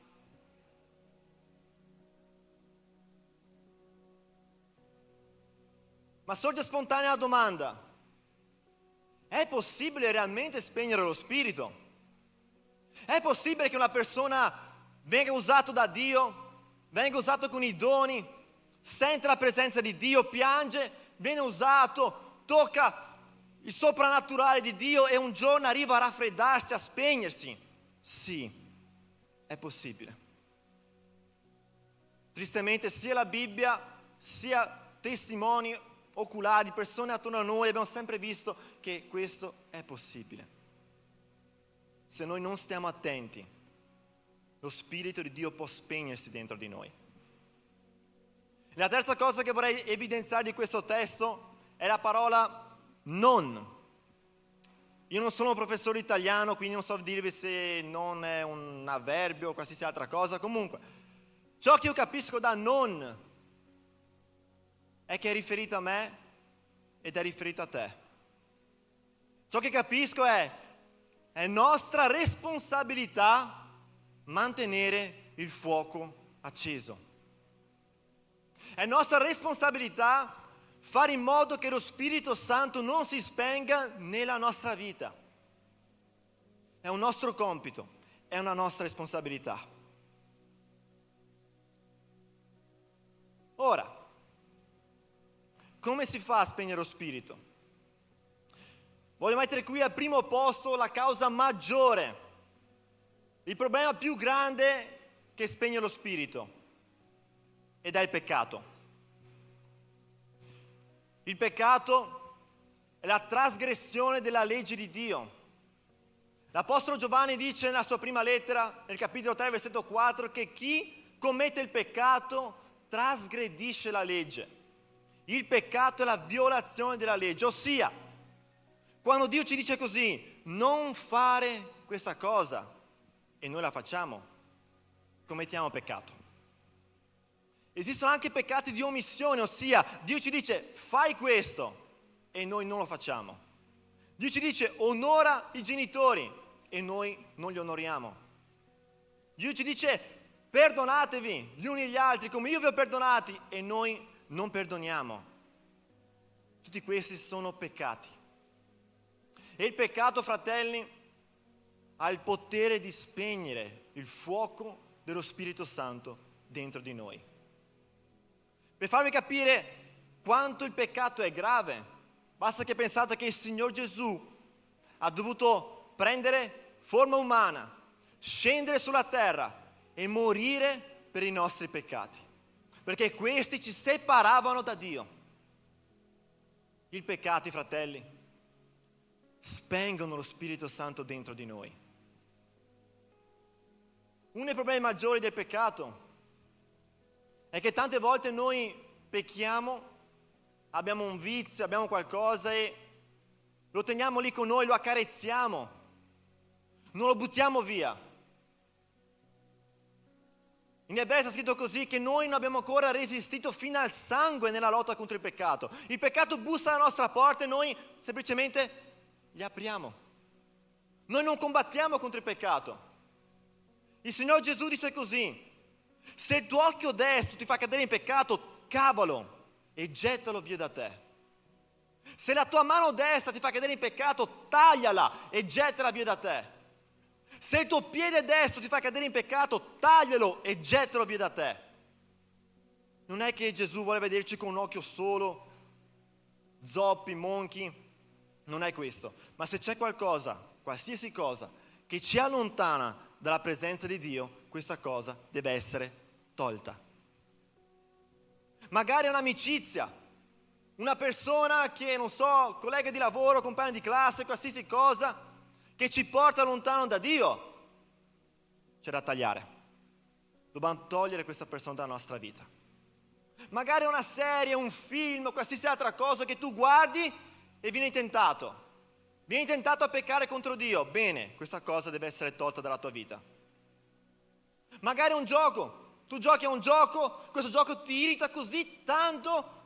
Ma sorge spontanea la domanda: è possibile realmente spegnere lo Spirito? È possibile che una persona venga usata da Dio, venga usato con i doni, sente la presenza di Dio, piange, viene usato, tocca il soprannaturale di Dio e un giorno arriva a raffreddarsi, a spegnersi? Sì, è possibile. Tristemente sia la Bibbia, sia testimoni oculari, persone attorno a noi, abbiamo sempre visto che questo è possibile. Se noi non stiamo attenti, lo Spirito di Dio può spegnersi dentro di noi. La terza cosa che vorrei evidenziare di questo testo è la parola non. Io non sono un professore italiano, quindi non so dirvi se non è un avverbio o qualsiasi altra cosa. Comunque, ciò che io capisco da non è che è riferito a me ed è riferito a te. Ciò che capisco è nostra responsabilità mantenere il fuoco acceso. È nostra responsabilità fare in modo che lo Spirito Santo non si spenga nella nostra vita. È un nostro compito, è una nostra responsabilità. Ora, come si fa a spegnere lo Spirito? Voglio mettere qui al primo posto la causa maggiore, il problema più grande che spegne lo Spirito, ed è il peccato. Il peccato è la trasgressione della legge di Dio. L'Apostolo Giovanni dice nella sua prima lettera, nel capitolo 3, versetto 4, che chi commette il peccato trasgredisce la legge. Il peccato è la violazione della legge, ossia, quando Dio ci dice così, non fare questa cosa, e noi la facciamo, commettiamo peccato. Esistono anche peccati di omissione, ossia, Dio ci dice, fai questo, e noi non lo facciamo. Dio ci dice, onora i genitori, e noi non li onoriamo. Dio ci dice, perdonatevi gli uni gli altri come io vi ho perdonati, e noi non perdoniamo. Tutti questi sono peccati. E il peccato, fratelli, ha il potere di spegnere il fuoco dello Spirito Santo dentro di noi. Per farvi capire quanto il peccato è grave, basta che pensate che il Signor Gesù ha dovuto prendere forma umana, scendere sulla terra e morire per i nostri peccati, perché questi ci separavano da Dio. I peccati, fratelli, spengono lo Spirito Santo dentro di noi. Uno dei problemi maggiori del peccato è che tante volte noi pecchiamo, abbiamo un vizio, abbiamo qualcosa e lo teniamo lì con noi, lo accarezziamo, non lo buttiamo via. In Ebrei sta scritto così che noi non abbiamo ancora resistito fino al sangue nella lotta contro il peccato. Il peccato bussa alla nostra porta e noi semplicemente gli apriamo. Noi non combattiamo contro il peccato. Il Signore Gesù disse così: se il tuo occhio destro ti fa cadere in peccato, cavalo e gettalo via da te. Se la tua mano destra ti fa cadere in peccato, tagliala e gettala via da te. Se il tuo piede destro ti fa cadere in peccato, taglialo e gettalo via da te. Non è che Gesù vuole vederci con un occhio solo, zoppi, monchi, non è questo. Ma se c'è qualcosa, qualsiasi cosa, che ci allontana dalla presenza di Dio, questa cosa deve essere tolta. Magari è un'amicizia, una persona che, non so, collega di lavoro, compagno di classe, qualsiasi cosa, che ci porta lontano da Dio, c'è da tagliare. Dobbiamo togliere questa persona dalla nostra vita. Magari una serie, un film, qualsiasi altra cosa che tu guardi e vieni tentato. Vieni tentato a peccare contro Dio. Bene, questa cosa deve essere tolta dalla tua vita. Magari un gioco. Tu giochi a un gioco, questo gioco ti irrita così tanto,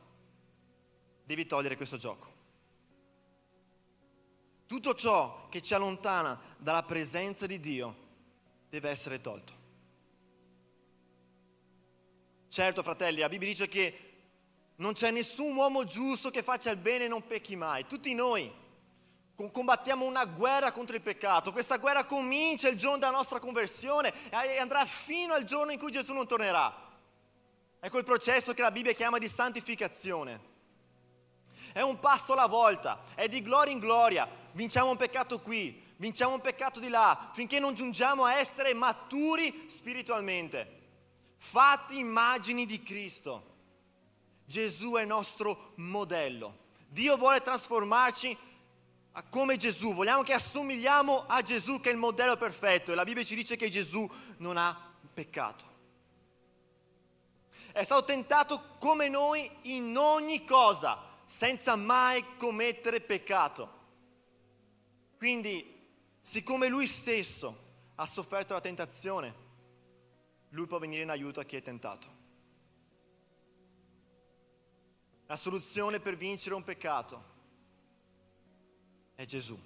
devi togliere questo gioco. Tutto ciò che ci allontana dalla presenza di Dio deve essere tolto. Certo, fratelli, la Bibbia dice che non c'è nessun uomo giusto che faccia il bene e non pecchi mai. Tutti noi combattiamo una guerra contro il peccato. Questa guerra comincia il giorno della nostra conversione e andrà fino al giorno in cui Gesù non tornerà. È quel processo che la Bibbia chiama di santificazione. È un passo alla volta, è di gloria in gloria. Vinciamo un peccato qui, vinciamo un peccato di là, finché non giungiamo a essere maturi spiritualmente, fatti immagini di Cristo. Gesù è il nostro modello. Dio vuole trasformarci come Gesù, vogliamo che assomigliamo a Gesù che è il modello perfetto, e la Bibbia ci dice che Gesù non ha peccato. È stato tentato come noi in ogni cosa, senza mai commettere peccato. Quindi, siccome Lui stesso ha sofferto la tentazione, Lui può venire in aiuto a chi è tentato. La soluzione per vincere un peccato è Gesù.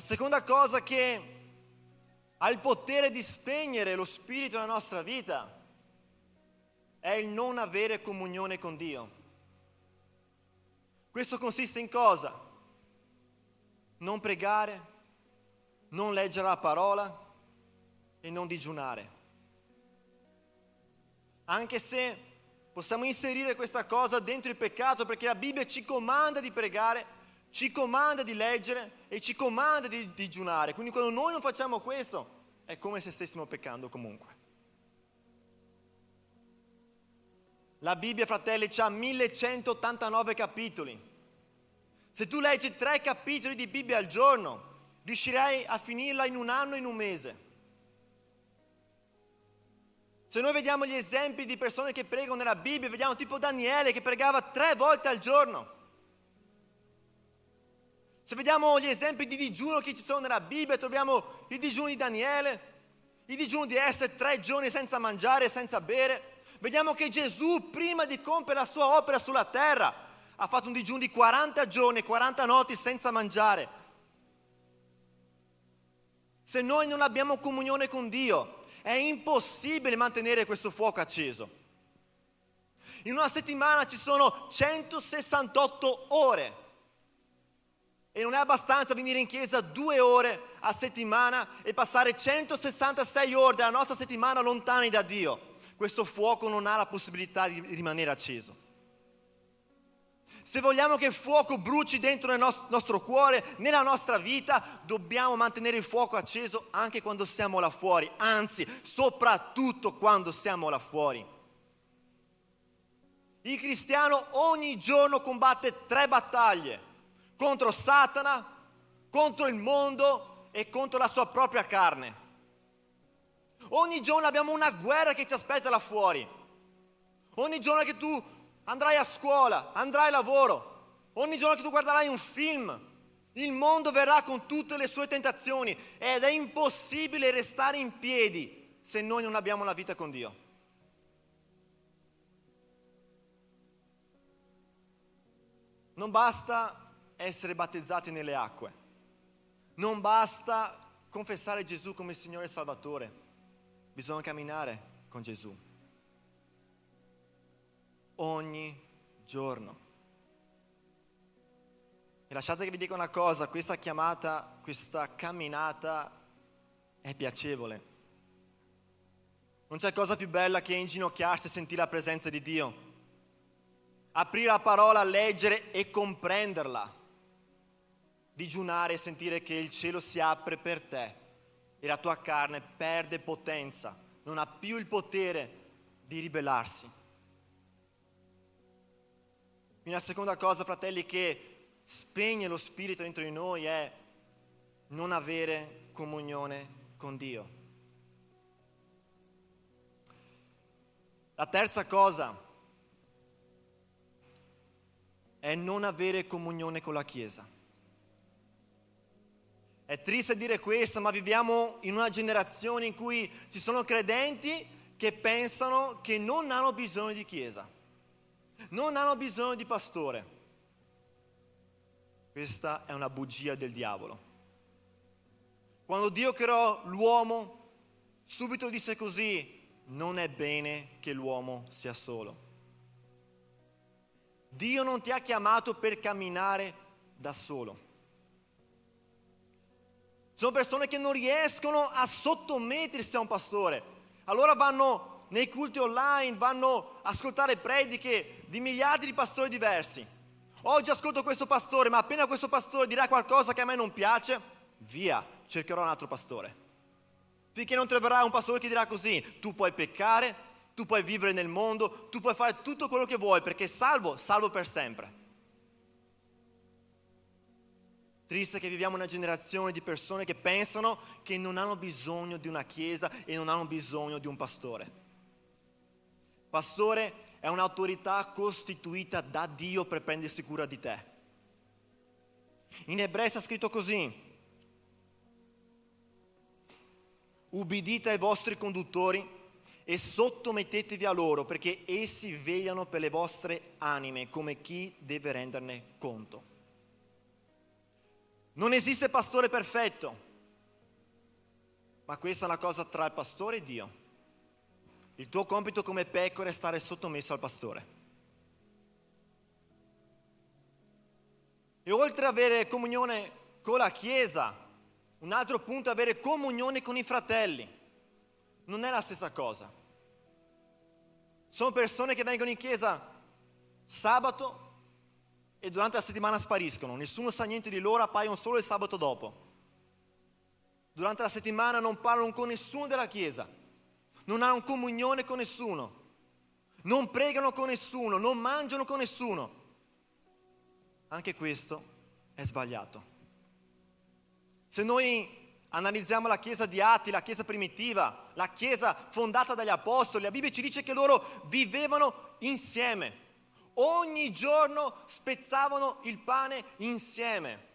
La seconda cosa che ha il potere di spegnere lo spirito nella nostra vita è il non avere comunione con Dio. Questo consiste in cosa? Non pregare, non leggere la parola e non digiunare. Anche se possiamo inserire questa cosa dentro il peccato, perché la Bibbia ci comanda di pregare, ci comanda di leggere e ci comanda di digiunare. Quindi quando noi non facciamo questo è come se stessimo peccando comunque. La Bibbia, fratelli, ha 1189 capitoli. Se tu leggi 3 capitoli di Bibbia al giorno, riuscirai a finirla in un anno e in un mese. Se noi vediamo gli esempi di persone che pregano nella Bibbia, vediamo tipo Daniele che pregava 3 volte al giorno. Se vediamo gli esempi di digiuno che ci sono nella Bibbia, troviamo il digiuno di Daniele, il digiuno di essere 3 giorni senza mangiare e senza bere. Vediamo che Gesù, prima di compiere la sua opera sulla terra, ha fatto un digiuno di 40 giorni e 40 notti senza mangiare. Se noi non abbiamo comunione con Dio, è impossibile mantenere questo fuoco acceso. In una settimana ci sono 168 ore e non è abbastanza venire in chiesa 2 ore a settimana e passare 166 ore della nostra settimana lontani da Dio. Questo fuoco non ha la possibilità di rimanere acceso. Se vogliamo che il fuoco bruci dentro il nostro cuore, nella nostra vita, dobbiamo mantenere il fuoco acceso anche quando siamo là fuori, anzi, soprattutto quando siamo là fuori. Il cristiano ogni giorno combatte 3 battaglie: contro Satana, contro il mondo e contro la sua propria carne. Ogni giorno abbiamo una guerra che ci aspetta là fuori. Ogni giorno che tu andrai a scuola, andrai al lavoro, ogni giorno che tu guarderai un film, il mondo verrà con tutte le sue tentazioni ed è impossibile restare in piedi se noi non abbiamo la vita con Dio. Non basta essere battezzati nelle acque, non basta confessare Gesù come Signore e Salvatore, bisogna camminare con Gesù ogni giorno. E lasciate che vi dica una cosa: questa chiamata, questa camminata è piacevole. Non c'è cosa più bella che inginocchiarsi e sentire la presenza di Dio, aprire la parola, leggere e comprenderla, digiunare e sentire che il cielo si apre per te e la tua carne perde potenza, non ha più il potere di ribellarsi. Quindi la seconda cosa, fratelli, che spegne lo spirito dentro di noi è non avere comunione con Dio. La terza cosa è non avere comunione con la Chiesa. È triste dire questo, ma viviamo in una generazione in cui ci sono credenti che pensano che non hanno bisogno di Chiesa, non hanno bisogno di pastore. Questa è una bugia del diavolo. Quando Dio creò l'uomo, subito disse così: non è bene che l'uomo sia solo. Dio non ti ha chiamato per camminare da solo. Sono persone che non riescono a sottomettersi a un pastore. Allora vanno nei culti online, vanno a ascoltare prediche di miliardi di pastori diversi. Oggi ascolto questo pastore, ma appena questo pastore dirà qualcosa che a me non piace, via, cercherò un altro pastore. Finché non troverai un pastore che dirà così: tu puoi peccare, tu puoi vivere nel mondo, tu puoi fare tutto quello che vuoi perché salvo per sempre. Triste che viviamo una generazione di persone che pensano che non hanno bisogno di una chiesa e non hanno bisogno di un pastore. Pastore è un'autorità costituita da Dio per prendersi cura di te. In Ebrei sta scritto così: ubbidite ai vostri conduttori e sottomettetevi a loro, perché essi vegliano per le vostre anime come chi deve renderne conto. Non esiste pastore perfetto, ma questa è una cosa tra il pastore e Dio. Il tuo compito come pecora è stare sottomesso al pastore. E oltre ad avere comunione con la Chiesa, un altro punto è avere comunione con i fratelli. Non è la stessa cosa. Sono persone che vengono in chiesa sabato e durante la settimana spariscono. Nessuno sa niente di loro, appaiono solo il sabato dopo. Durante la settimana non parlano con nessuno della chiesa. Non hanno comunione con nessuno. Non pregano con nessuno, non mangiano con nessuno. Anche questo è sbagliato. Se noi analizziamo la chiesa di Atti, la chiesa primitiva, la chiesa fondata dagli apostoli, la Bibbia ci dice che loro vivevano insieme. Ogni giorno spezzavano il pane insieme.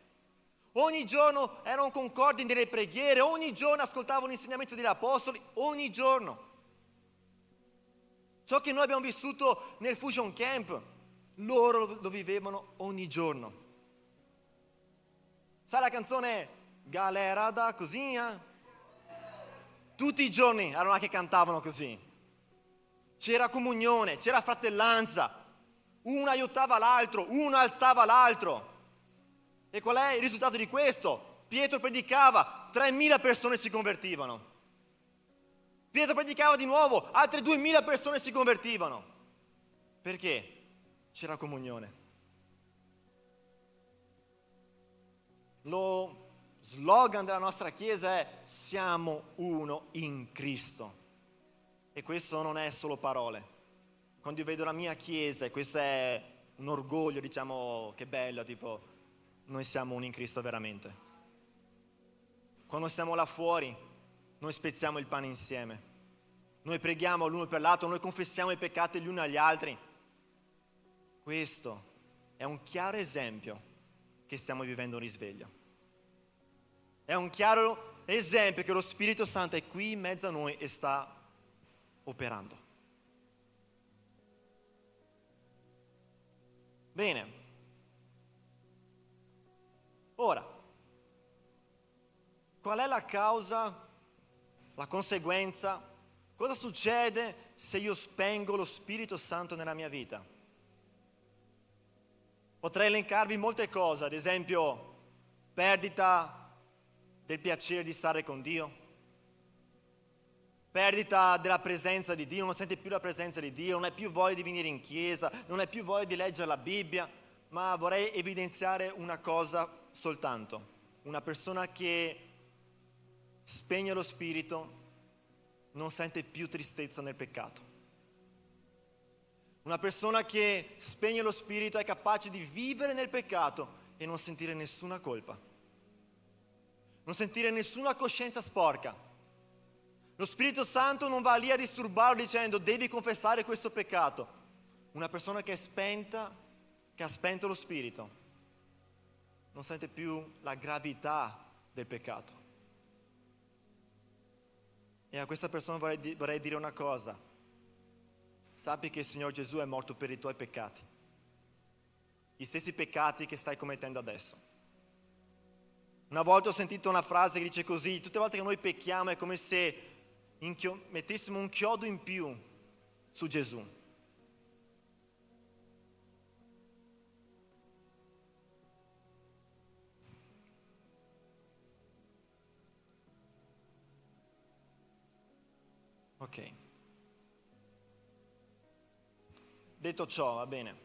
Ogni giorno erano concordi nelle preghiere, ogni giorno ascoltavano l'insegnamento degli apostoli, ogni giorno. Ciò che noi abbiamo vissuto nel Fusion Camp, loro lo vivevano ogni giorno. Sai la canzone Galera da così? Tutti i giorni erano che cantavano così. C'era comunione, c'era fratellanza. Uno aiutava l'altro, uno alzava l'altro. E qual è il risultato di questo? Pietro predicava, 3.000 persone si convertivano. Pietro predicava di nuovo, altre 2.000 persone si convertivano. Perché? C'era comunione. Lo slogan della nostra chiesa è siamo uno in Cristo. E questo non è solo parole. Quando io vedo la mia chiesa, e questo è un orgoglio, diciamo, che bello, tipo, noi siamo uno in Cristo veramente. Quando siamo là fuori, noi spezziamo il pane insieme. Noi preghiamo l'uno per l'altro, noi confessiamo i peccati gli uni agli altri. Questo è un chiaro esempio che stiamo vivendo un risveglio. È un chiaro esempio che lo Spirito Santo è qui in mezzo a noi e sta operando. Bene. Ora, qual è la causa, la conseguenza? Cosa succede se io spengo lo Spirito Santo nella mia vita? Potrei elencarvi molte cose, ad esempio perdita del piacere di stare con Dio, perdita della presenza di Dio, non sente più la presenza di Dio, non hai più voglia di venire in chiesa, non hai più voglia di leggere la Bibbia, ma vorrei evidenziare una cosa soltanto. Una persona che spegne lo Spirito non sente più tristezza nel peccato. Una persona che spegne lo Spirito è capace di vivere nel peccato e non sentire nessuna colpa. Non sentire nessuna coscienza sporca. Lo Spirito Santo non va lì a disturbarlo dicendo devi confessare questo peccato. Una persona che è spenta, che ha spento lo Spirito, non sente più la gravità del peccato. E a questa persona vorrei dire una cosa. Sappi che il Signore Gesù è morto per i tuoi peccati. Gli stessi peccati che stai commettendo adesso. Una volta ho sentito una frase che dice così: tutte le volte che noi pecchiamo è come se mettessimo un chiodo in più su Gesù. Ok. Detto ciò, va bene.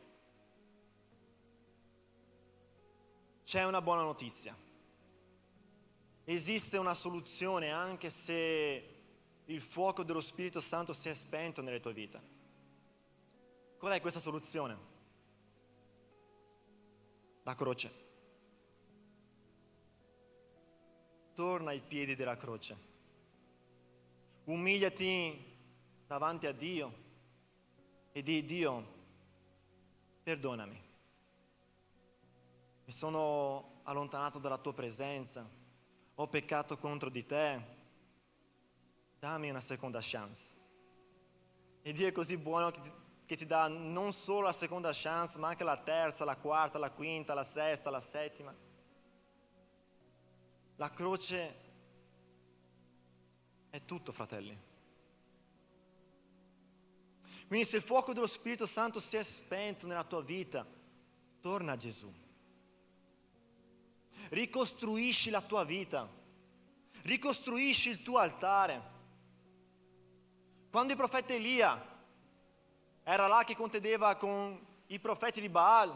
C'è una buona notizia. Esiste una soluzione anche se il fuoco dello Spirito Santo si è spento nelle tue vite. Qual è questa soluzione? La croce. Torna ai piedi della croce. Umiliati davanti a Dio e di Dio, perdonami. Mi sono allontanato dalla tua presenza, ho peccato contro di te, dammi una seconda chance. E Dio è così buono che ti dà non solo la seconda chance, ma anche la terza, la quarta, la quinta, la sesta, la settima. La croce è tutto, fratelli. Quindi se il fuoco dello Spirito Santo si è spento nella tua vita, torna a Gesù. Ricostruisci la tua vita. Ricostruisci il tuo altare. Quando il profeta Elia era là che contendeva con i profeti di Baal,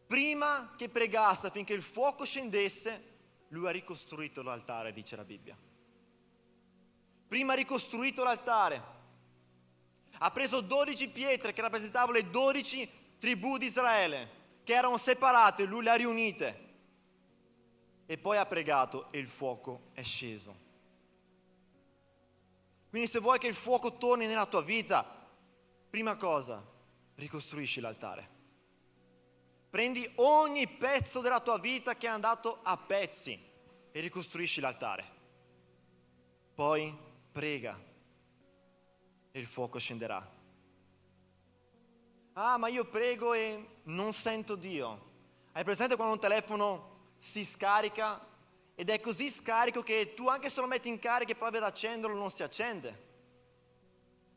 prima che pregasse affinché il fuoco scendesse, lui ha ricostruito l'altare, dice la Bibbia. Prima ha ricostruito l'altare, ha preso 12 pietre che rappresentavano le 12 tribù di Israele, che erano separate, lui le ha riunite e poi ha pregato e il fuoco è sceso. Quindi se vuoi che il fuoco torni nella tua vita, prima cosa, ricostruisci l'altare. Prendi ogni pezzo della tua vita che è andato a pezzi e ricostruisci l'altare. Poi prega e il fuoco scenderà. Ah, ma io prego e non sento Dio. Hai presente quando un telefono si scarica ed è così scarico che tu anche se lo metti in carica e provi ad accenderlo non si accende?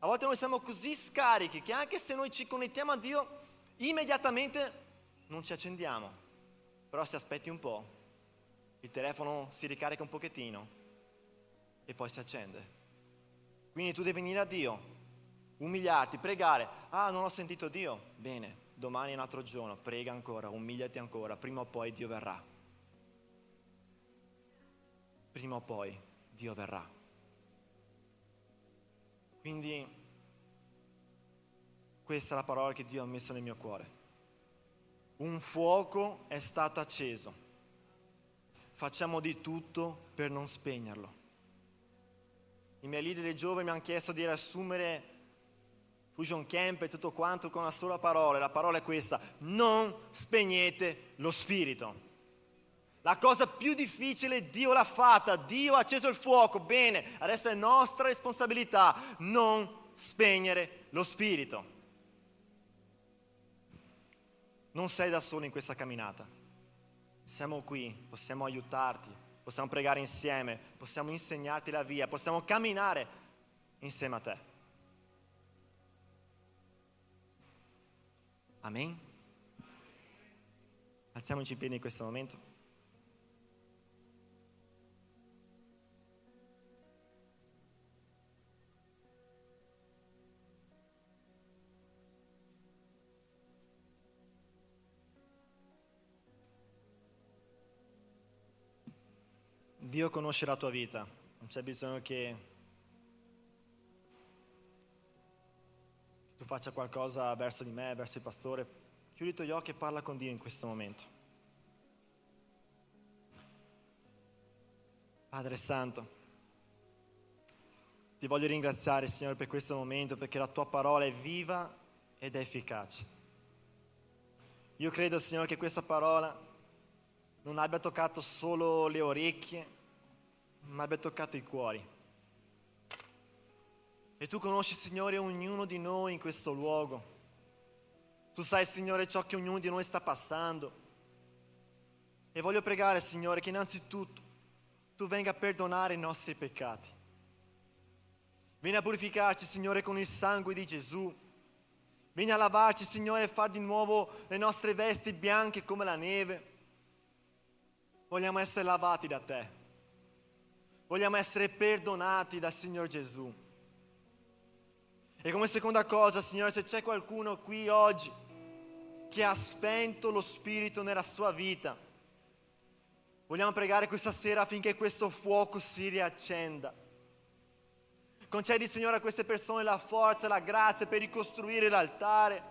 A volte noi siamo così scarichi che anche se noi ci connettiamo a Dio, immediatamente non ci accendiamo. Però se aspetti un po', il telefono si ricarica un pochettino e poi si accende. Quindi tu devi venire a Dio, umiliarti, pregare. Ah, non ho sentito Dio? Bene, domani è un altro giorno, prega ancora, umiliati ancora, prima o poi Dio verrà. Prima o poi Dio verrà. Quindi questa è la parola che Dio ha messo nel mio cuore. Un fuoco è stato acceso. Facciamo di tutto per non spegnerlo. I miei leader dei giovani mi hanno chiesto di riassumere Fusion Camp e tutto quanto con una sola parola. La parola è questa: non spegnete lo spirito. La cosa più difficile Dio l'ha fatta, Dio ha acceso il fuoco, bene, adesso è nostra responsabilità non spegnere lo spirito. Non sei da solo in questa camminata, siamo qui, possiamo aiutarti, possiamo pregare insieme, possiamo insegnarti la via, possiamo camminare insieme a te. Amen? Alziamoci in piedi in questo momento. Dio conosce la tua vita, non c'è bisogno che tu faccia qualcosa verso di me, verso il pastore. Chiudi i tuoi occhi e parla con Dio in questo momento. Padre Santo, ti voglio ringraziare, Signore, per questo momento, perché la tua parola è viva ed è efficace. Io credo, Signore, che questa parola non abbia toccato solo le orecchie, ma abbia toccato i cuori. E tu conosci, Signore, ognuno di noi in questo luogo. Tu sai, Signore, ciò che ognuno di noi sta passando. E voglio pregare, Signore, che innanzitutto tu venga a perdonare i nostri peccati. Vieni a purificarci, Signore, con il sangue di Gesù. Vieni a lavarci, Signore, e far di nuovo le nostre vesti bianche come la neve. Vogliamo essere lavati da te. Vogliamo essere perdonati dal Signor Gesù. E come seconda cosa, Signore, se c'è qualcuno qui oggi che ha spento lo Spirito nella sua vita, vogliamo pregare questa sera affinché questo fuoco si riaccenda. Concedi, Signore, a queste persone la forza e la grazia per ricostruire l'altare,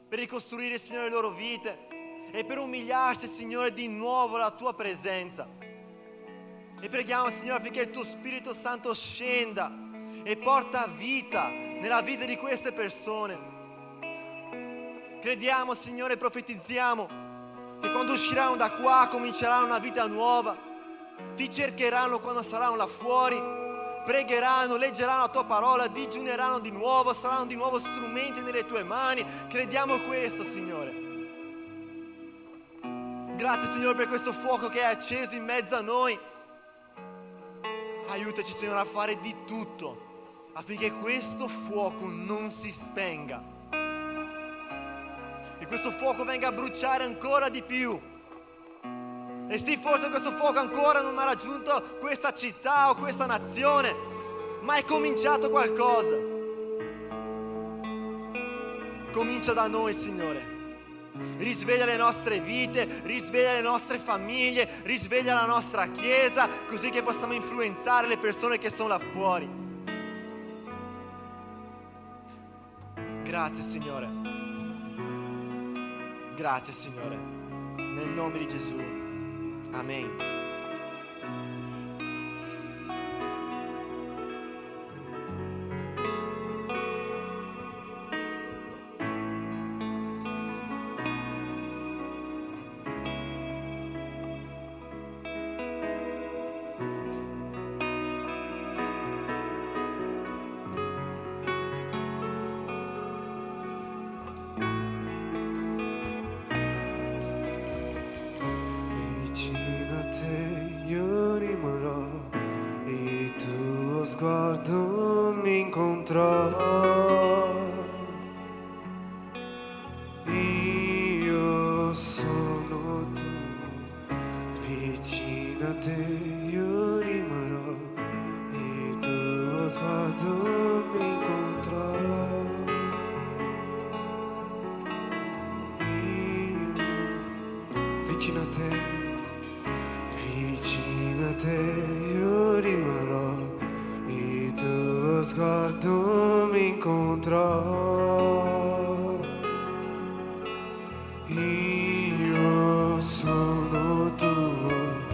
per ricostruire, Signore, le loro vite e per umiliarsi, Signore, di nuovo alla tua presenza. E preghiamo, Signore, affinché il tuo Spirito Santo scenda e porta vita nella vita di queste persone. Crediamo, Signore, e profetizziamo che quando usciranno da qua cominceranno una vita nuova. Ti cercheranno quando saranno là fuori, pregheranno, leggeranno la tua parola, digiuneranno di nuovo, saranno di nuovo strumenti nelle tue mani. Crediamo questo, Signore. Grazie Signore per questo fuoco che è acceso in mezzo a noi. Aiutaci Signore a fare di tutto affinché questo fuoco non si spenga e questo fuoco venga a bruciare ancora di più. E sì, forse questo fuoco ancora non ha raggiunto questa città o questa nazione, ma è cominciato qualcosa. Comincia da noi, Signore. Risveglia le nostre vite, risveglia le nostre famiglie, risveglia la nostra chiesa, così che possiamo influenzare le persone che sono là fuori. Grazie Signore. Grazie Signore. Nel nome di Gesù. Amen. Sguardo mi incontrò, io sono tu, vicino a te io rimarrò, il tuo sguardo mi incontrò, io vicino a te io rimarrò, il tuo sguardo mi incontrò, io sono tuo,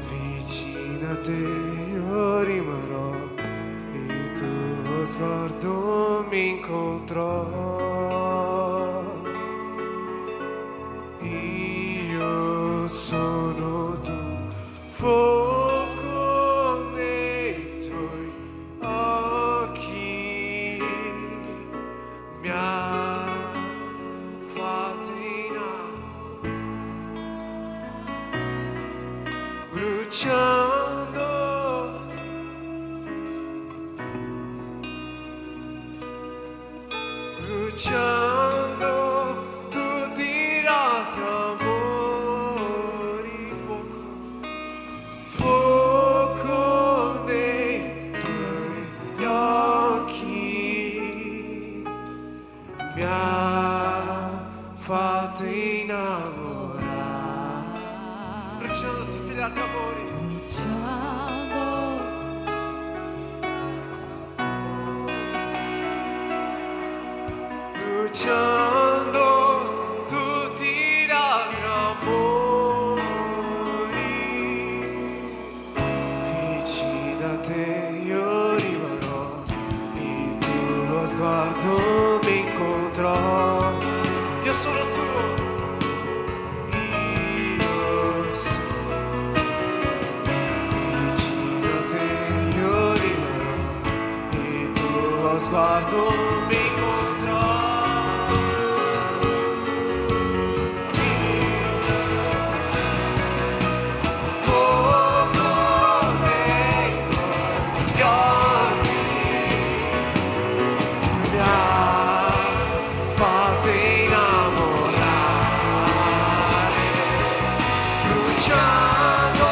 vicino a te io rimarrò, il tuo sguardo mi incontrò, io sono tu, fuoco nei tuoi occhi mi ha fatto bruciando, bruciando tutti i altri amori, fuoco, fuoco nei tuoi occhi mi ha fatto innamorare, bruciando tutti gli altri amori. Bruciando tutti gli altri amori, vicino a te io rimarrò, il tuo sguardo mi incontrò, io sono tuo, io sono, vicino a te io rimarrò, il tuo sguardo mi incontrò. Bruciando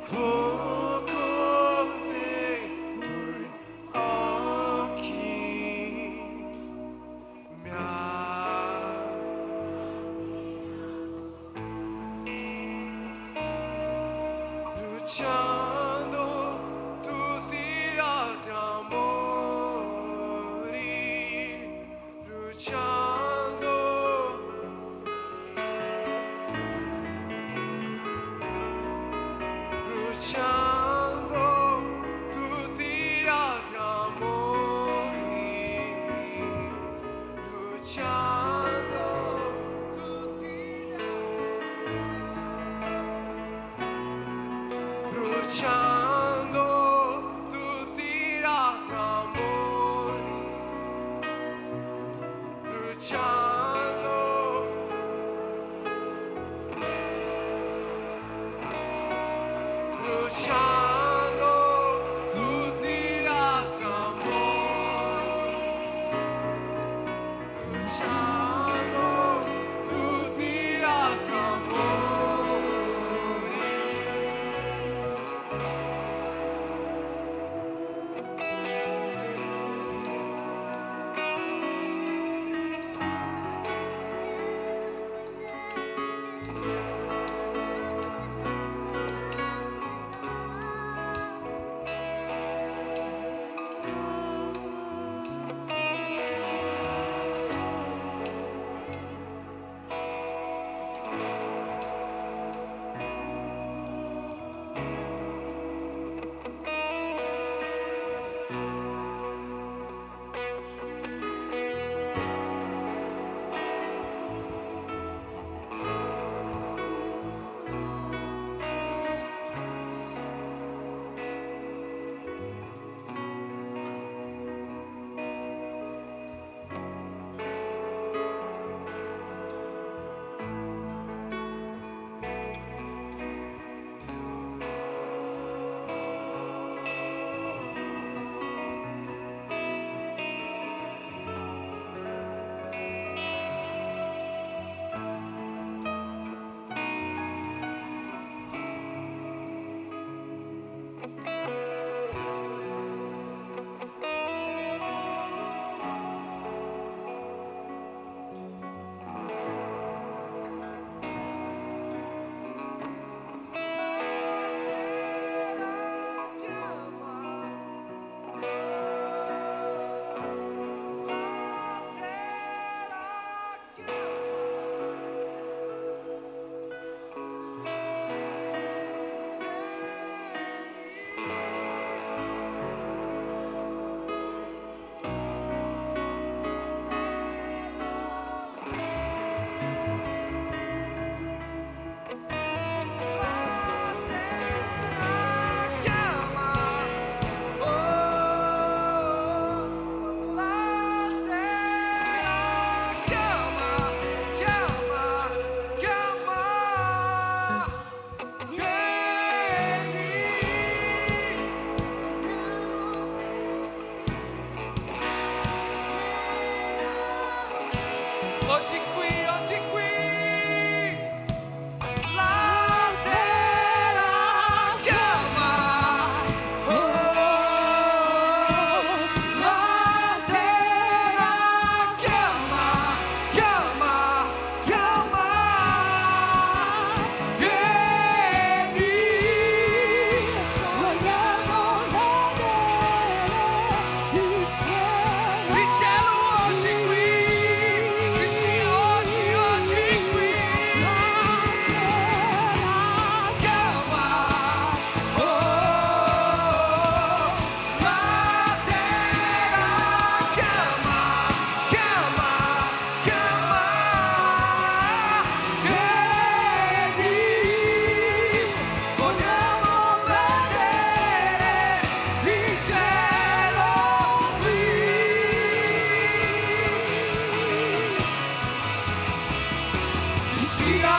Fuoco nei tuoi occhi mi ha bruciando tutti gli altri amori, bruciando. Bruciando tutti gli altri amori, bruciando tutti gli altri, bruciando tutti gli altri amori, bruciando. Bruciando tutti gli altri amori, bruciando tutti gli altri amori. Oggi qui, la terra chiama, la terra chiama, chiama, chiama, vieni, Vogliamo vedere il cielo oggi qui, sì, oggi qui, la terra chiama, la terra chiama, chiama, chiama, vieni, vogliamo vedere il cielo qui. Sia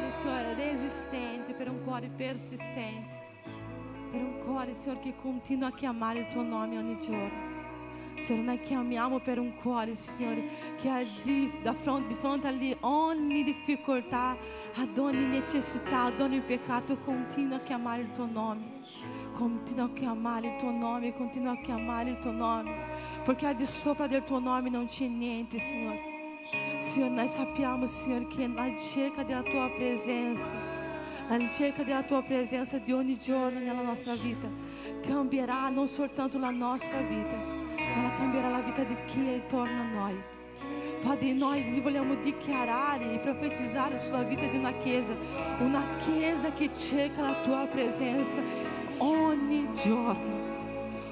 cuore, Signore, resistente, per un cuore persistente, per un cuore, Signore, che continua a chiamare il tuo nome ogni giorno. Signore, noi chiamiamo per un cuore, Signore, che di fronte a ogni difficoltà, ad ogni necessità, ad ogni peccato, continua a chiamare il tuo nome. Continua a chiamare il tuo nome, continua a chiamare il tuo nome, perché al di sopra del tuo nome non c'è niente, Signore. Signore, noi sappiamo, Signore, che la ricerca della tua presenza, la ricerca della tua presenza di ogni giorno nella nostra vita cambierà non soltanto la nostra vita, ma cambierà la vita di chi è intorno a noi. Padre, noi vogliamo dichiarare e profetizzare sulla vita di una chiesa che cerca la tua presenza ogni giorno,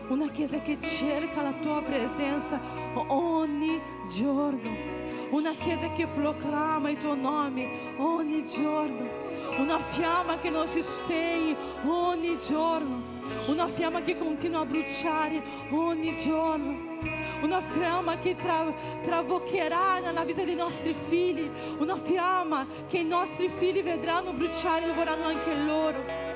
una chiesa che cerca la tua presenza ogni giorno, una chiesa che proclama il tuo nome ogni giorno, una fiamma che non si spegne ogni giorno, una fiamma che continua a bruciare ogni giorno, una fiamma che traboccherà nella vita dei nostri figli, una fiamma che i nostri figli vedranno bruciare e lo vorranno anche loro.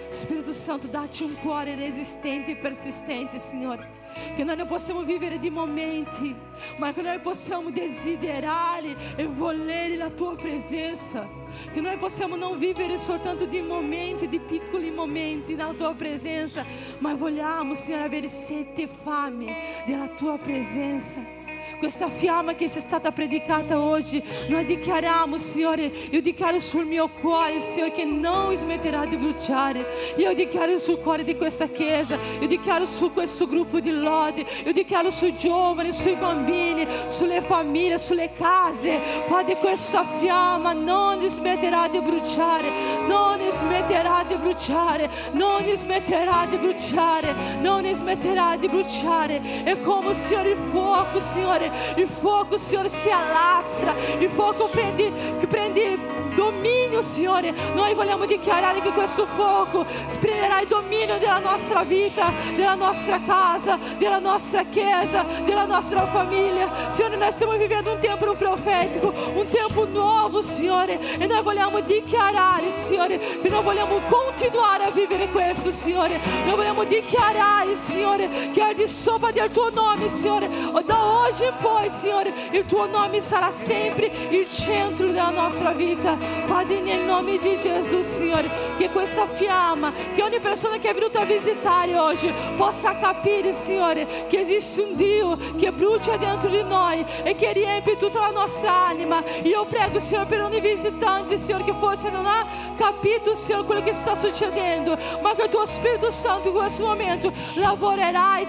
Spirito Santo, dacci un cuore resistente e persistente, Signore, che noi non possiamo vivere di momenti, ma che noi possiamo desiderare e volere la tua presenza, che noi possiamo non vivere soltanto di momenti, di piccoli momenti nella tua presenza, ma vogliamo, Signore, avere sete e fame della tua presenza. Questa fiamma che sia stata predicata oggi, noi dichiariamo, Signore, io dichiaro sul mio cuore, Signore, che non smetterà di bruciare. Io dichiaro sul cuore di questa chiesa, io dichiaro su questo gruppo di lodi, io dichiaro sui giovani, sui bambini, sulle famiglie, sulle case. Padre, questa fiamma non smetterà di bruciare, non smetterà di bruciare, non smetterà di bruciare, non smetterà di bruciare. E come, Signore, il fuoco, Signore, si allastra, il fuoco prende dominio, Signore. Noi vogliamo dichiarare che questo fuoco prenderà il dominio della nostra vita, della nostra casa, della nostra chiesa, della nostra famiglia. Signore, noi stiamo vivendo un tempo profetico, un tempo nuovo, Signore, e noi vogliamo dichiarare, Signore, che noi vogliamo continuare a vivere questo, Signore. Noi vogliamo dichiarare, Signore, che al di sopra del tuo nome, Signore, da oggi in poi, Signore, il tuo nome sarà sempre il centro della nostra vita. Padre, nel nome di Gesù, Signore, che questa fiamma, che ogni persona che è venuta a visitare oggi possa capire, Signore, che esiste un Dio che brucia dentro di noi e che riempie tutta la nostra anima. Io prego, Signore, per ogni visitante, Signore, che forse non ha capito, Signore, quello che sta succedendo, ma che il tuo Spirito Santo in questo momento lavorerà e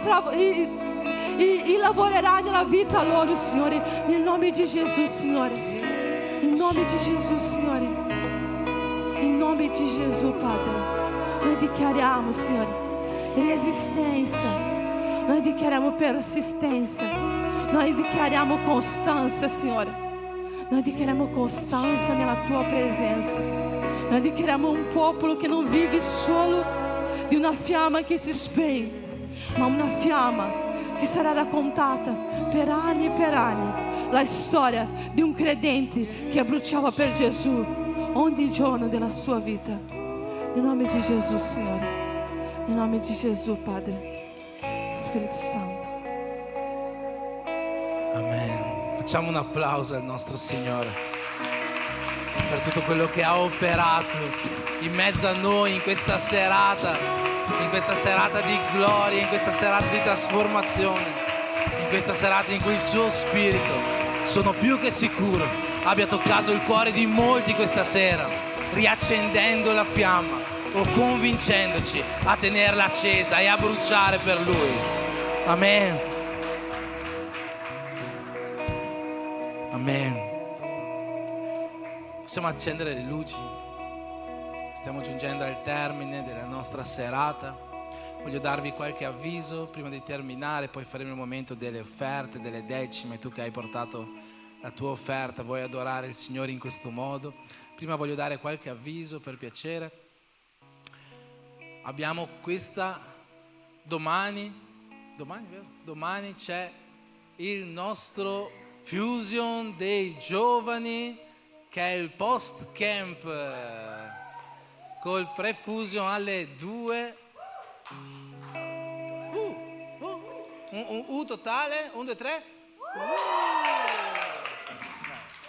lavorerà nella vita loro, Signore, nel nome di Gesù, Signore. In nome di Gesù, Signore, in nome di Gesù, Padre, noi dichiariamo, Signore, resistenza, noi dichiariamo persistenza, noi dichiariamo costanza, Signore, noi dichiariamo costanza nella tua presenza, noi dichiariamo un popolo che non vive solo di una fiamma che si spegne, ma una fiamma che sarà raccontata per anni e per anni. La storia di un credente che bruciava per Gesù ogni giorno della sua vita. Nel nome di Gesù, Signore. Nel nome di Gesù, Padre. Spirito Santo. Amen. Facciamo un applauso al nostro Signore per tutto quello che ha operato in mezzo a noi in questa serata di gloria, in questa serata di trasformazione, in questa serata in cui il suo Spirito, sono più che sicuro, abbia toccato il cuore di molti questa sera, riaccendendo la fiamma o convincendoci a tenerla accesa e a bruciare per Lui. Amen. Amen. Possiamo accendere le luci. Stiamo giungendo al termine della nostra serata. Voglio darvi qualche avviso prima di terminare, poi faremo il momento delle offerte, delle decime. Tu che hai portato la tua offerta, vuoi adorare il Signore in questo modo. Prima voglio dare qualche avviso, per piacere. Abbiamo questa domani c'è il nostro Fusion dei giovani che è il post camp col pre-fusion alle 2. Un totale, 1, 2, 3.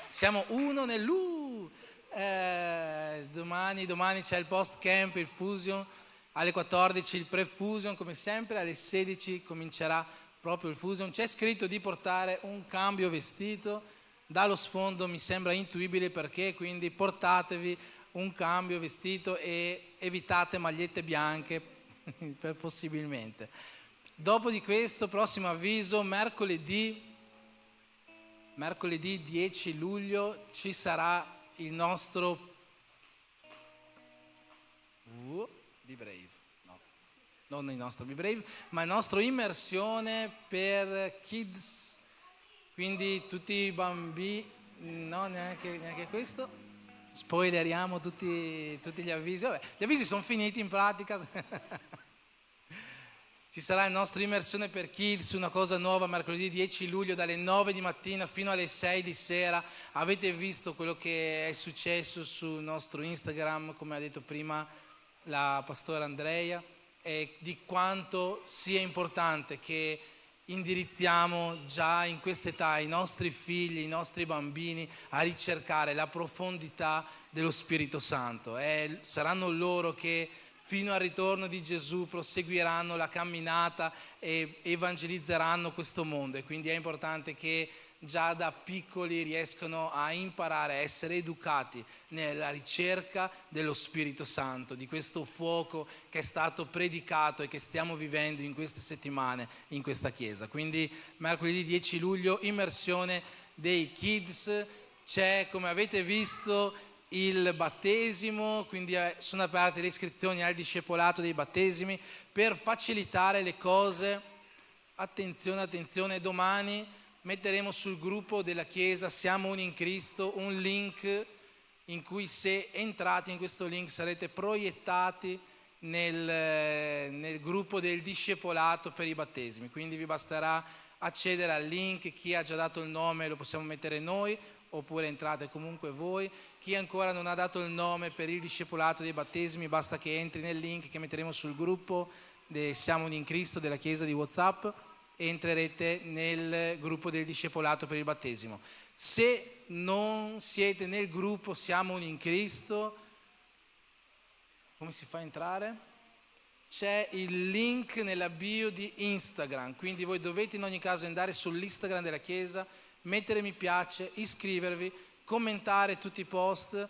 Siamo uno nell'U. Domani c'è il post camp, il fusion, alle 14 il pre-fusion come sempre, alle 16 comincerà proprio il fusion. C'è scritto di portare un cambio vestito, dallo sfondo mi sembra intuibile perché, quindi portatevi un cambio vestito e evitate magliette bianche possibilmente. Dopo di questo, prossimo avviso, mercoledì 10 luglio ci sarà il nostro Be Brave, no, non il nostro Be Brave, ma il nostro immersione per kids, quindi tutti i bambini, no, neanche questo, spoileriamo tutti gli avvisi. Vabbè, gli avvisi sono finiti in pratica. Ci sarà la nostra immersione per kids, una cosa nuova, mercoledì 10 luglio dalle 9 di mattina fino alle 6 di sera. Avete visto quello che è successo sul nostro Instagram, come ha detto prima la pastora Andrea, e di quanto sia importante che indirizziamo già in quest'età i nostri figli, i nostri bambini a ricercare la profondità dello Spirito Santo. Saranno loro che fino al ritorno di Gesù proseguiranno la camminata e evangelizzeranno questo mondo, e quindi è importante che già da piccoli riescano a imparare, a essere educati nella ricerca dello Spirito Santo, di questo fuoco che è stato predicato e che stiamo vivendo in queste settimane in questa chiesa. Quindi mercoledì 10 luglio, immersione dei kids, c'è, come avete visto, il battesimo, quindi sono aperte le iscrizioni al discepolato dei battesimi per facilitare le cose. Attenzione, domani metteremo sul gruppo della Chiesa Siamo Uni in Cristo un link in cui, se entrate in questo link, sarete proiettati nel gruppo del discepolato per i battesimi. Quindi vi basterà accedere al link, chi ha già dato il nome lo possiamo mettere noi, oppure entrate comunque voi. Chi ancora non ha dato il nome per il discepolato dei battesimi, basta che entri nel link che metteremo sul gruppo Siamo Uni in Cristo della Chiesa di WhatsApp e entrerete nel gruppo del discepolato per il battesimo. Se non siete nel gruppo Siamo Uni in Cristo, come si fa a entrare? C'è il link nella bio di Instagram, quindi voi dovete in ogni caso andare sull'Instagram della Chiesa, mettere mi piace, iscrivervi, commentare tutti i post,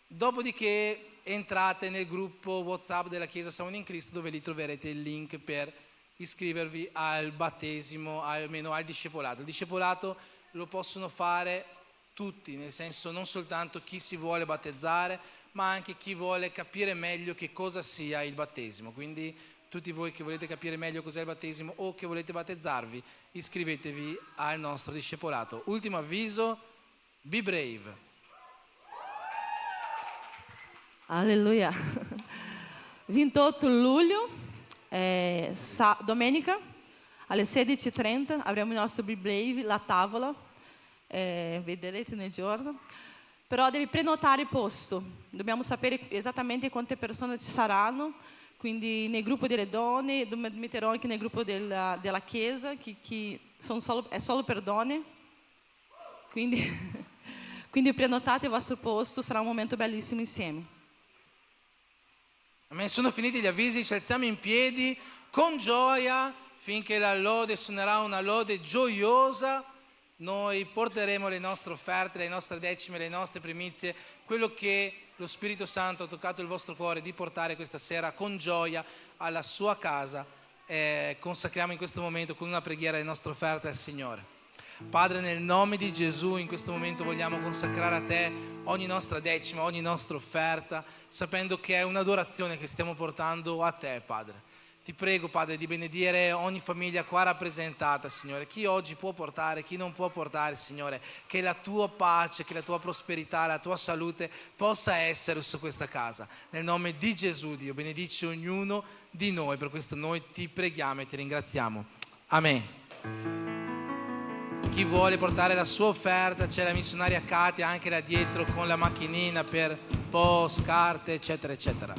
dopodiché entrate nel gruppo WhatsApp della Chiesa Siamo Uni in Cristo, dove lì troverete il link per iscrivervi al battesimo, almeno al discepolato. Il discepolato lo possono fare tutti, nel senso non soltanto chi si vuole battezzare, ma anche chi vuole capire meglio che cosa sia il battesimo. Quindi tutti voi che volete capire meglio cos'è il battesimo o che volete battezzarvi, iscrivetevi al nostro discepolato. Ultimo avviso, Be Brave. Alleluia. 28 luglio, domenica, alle 16:30 avremo il nostro Be Brave, la tavola, vedrete nel giorno. Però devi prenotare il posto, dobbiamo sapere esattamente quante persone ci saranno, quindi nel gruppo delle donne, metterò anche nel gruppo della Chiesa, che è solo per donne, quindi prenotate il vostro posto, sarà un momento bellissimo insieme. Sono finiti gli avvisi, ci alziamo in piedi con gioia finché la lode suonerà una lode gioiosa. Noi porteremo le nostre offerte, le nostre decime, le nostre primizie, quello che lo Spirito Santo ha toccato il vostro cuore di portare questa sera con gioia alla sua casa. Consacriamo in questo momento con una preghiera le nostre offerte al Signore. Padre, nel nome di Gesù, in questo momento vogliamo consacrare a Te ogni nostra decima, ogni nostra offerta, sapendo che è un'adorazione che stiamo portando a Te, Padre. Ti prego, Padre, di benedire ogni famiglia qua rappresentata, Signore. Chi oggi può portare, chi non può portare, Signore. Che la Tua pace, che la Tua prosperità, la Tua salute possa essere su questa casa. Nel nome di Gesù, Dio, benedici ognuno di noi. Per questo noi ti preghiamo e ti ringraziamo. Amen. Chi vuole portare la sua offerta, c'è la missionaria Katia anche là dietro con la macchinina per post, carte, eccetera, eccetera.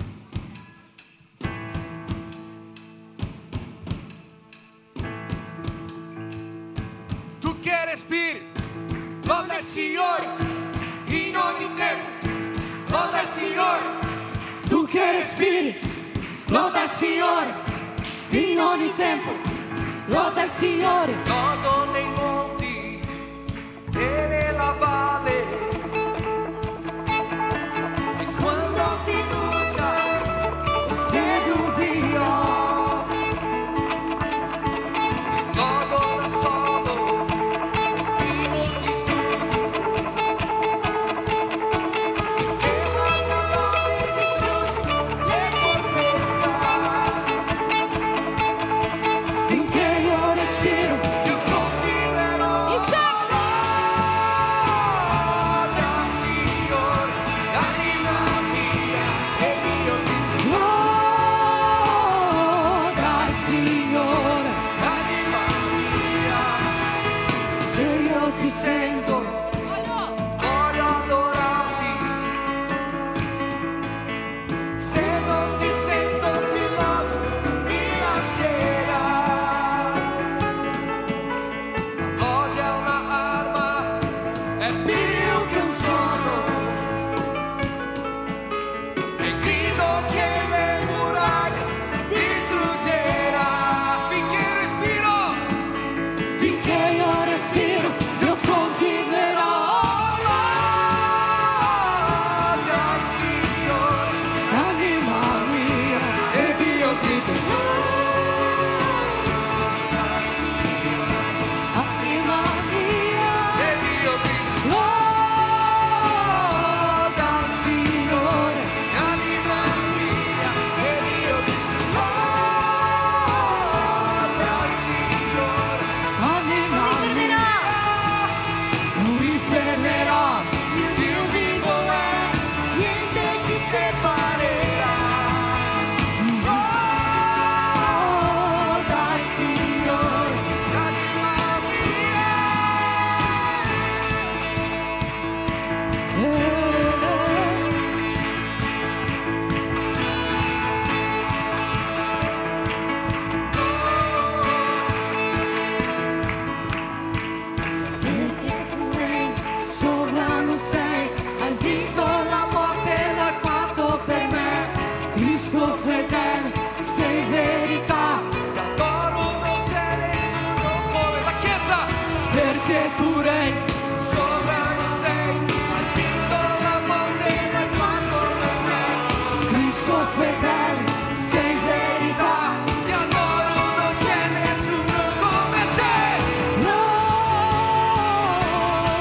Tu che respiri, loda il Signore in ogni tempo. Loda il Signore. Tu che respiri, loda il Signore in ogni tempo. Loda il Signore. Lodo nei monti e nella valle. E quando ho fiducia e se dubio, lodo da solo in moltitudine. E la mia lode distrugge le tempesta. Finché io respiro, io continuerò. Loda il Signore, l'anima mia e Dio ti loda il Signore, l'anima mia. Se io ti sento, voglio adorarti. Se non ti sento, ti lodo, non mi lascerai. La lode è un'arma, è più che un suono. È il grido che le muraglie distruggerà. Finché respiro, finché io respiro, io continuerò. Loda il Signore, l'anima mia e Dio grido. Loda il Signore, l'anima mia e Dio grido. Loda il Signore, l'anima mia e Dio grido. Loda il Signore, l'anima mia. Non mi fermerò, il Dio vivo è, niente ci separerà. Loda il Signore, l'anima mia. Perché tu reini, sovrano sei, hai vinto la morte, l'hai fatto per me. Cristo fedele, sei verità. Ti adoro, non c'è nessuno come la Chiesa. Perché tu reini, sovrano sei, hai vinto la morte, l'hai fatto per me. Cristo fedele, sei verità. Ti adoro, non c'è nessuno come te.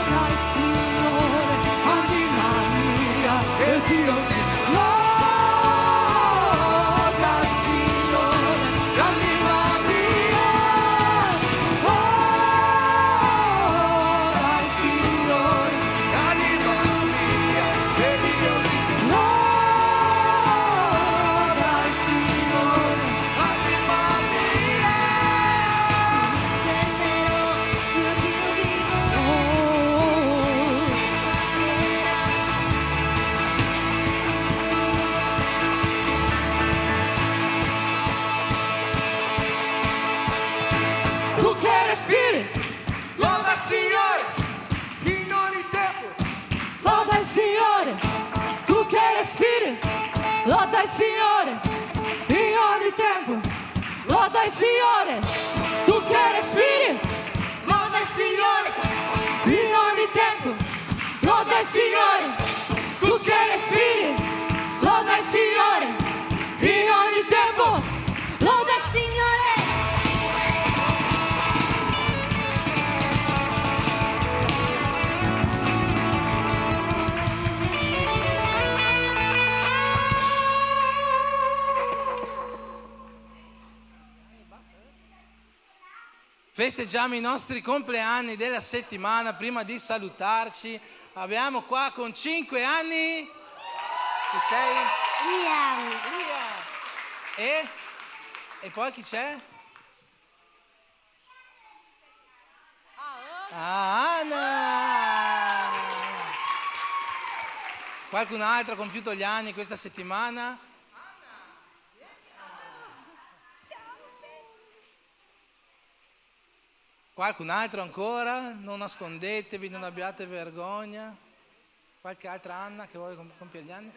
Loda il Signore, anima mia e Dio ti loda il Signore, l'anima mia. Loda il Signore, l'anima mia e Dio ti loda il Signore, l'anima mia. Tu che respiri, loda il Signore in ogni tempo. Loda il Signore, tu che respiri, loda il Signore in ogni tempo. Loda il Signore, tu che respiri, loda il Signore in ogni tempo. Loda il Signore, tu che respiri, loda il Signore in ogni tempo. Loda il Signore. Festeggiamo i nostri compleanni della settimana. Prima di salutarci abbiamo qua con 5 anni. Chi sei? Liam. E poi chi c'è? a Anna. Qualcun altro ha compiuto gli anni questa settimana? Qualcun altro ancora? Non nascondetevi, non abbiate vergogna. Qualche altra Anna che vuole compiere gli anni?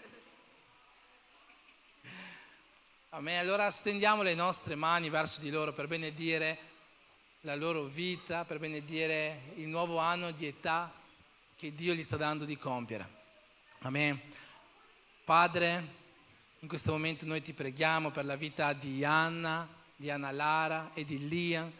Amen. Allora stendiamo le nostre mani verso di loro per benedire la loro vita, per benedire il nuovo anno di età che Dio gli sta dando di compiere. Amen. Padre, in questo momento noi ti preghiamo per la vita di Anna Lara e di Liam,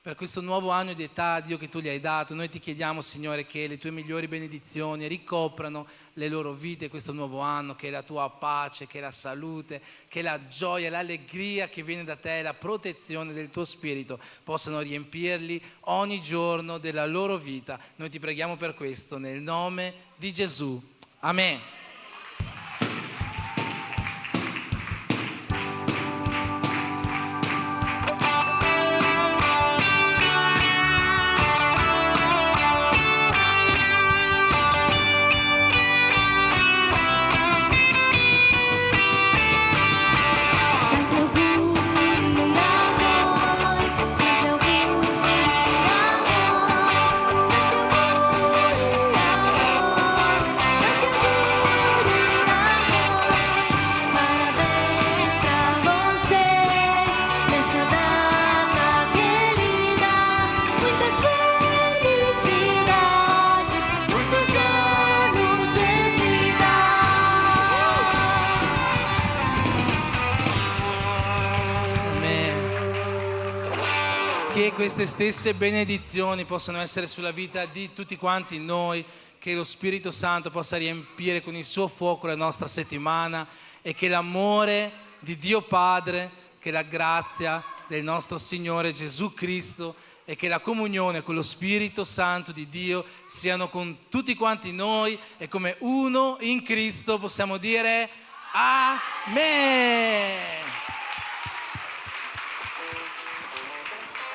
per questo nuovo anno di età, Dio, che tu gli hai dato. Noi ti chiediamo, Signore, che le tue migliori benedizioni ricoprano le loro vite questo nuovo anno, che la tua pace, che la salute, che la gioia, l'allegria che viene da te, la protezione del tuo spirito possano riempirli ogni giorno della loro vita. Noi ti preghiamo per questo, nel nome di Gesù. Amen. Che queste stesse benedizioni possano essere sulla vita di tutti quanti noi, che lo Spirito Santo possa riempire con il suo fuoco la nostra settimana e che l'amore di Dio Padre, che la grazia del nostro Signore Gesù Cristo e che la comunione con lo Spirito Santo di Dio siano con tutti quanti noi, e come uno in Cristo possiamo dire Amen.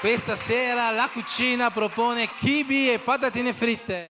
Questa sera la cucina propone kibe e patatine fritte.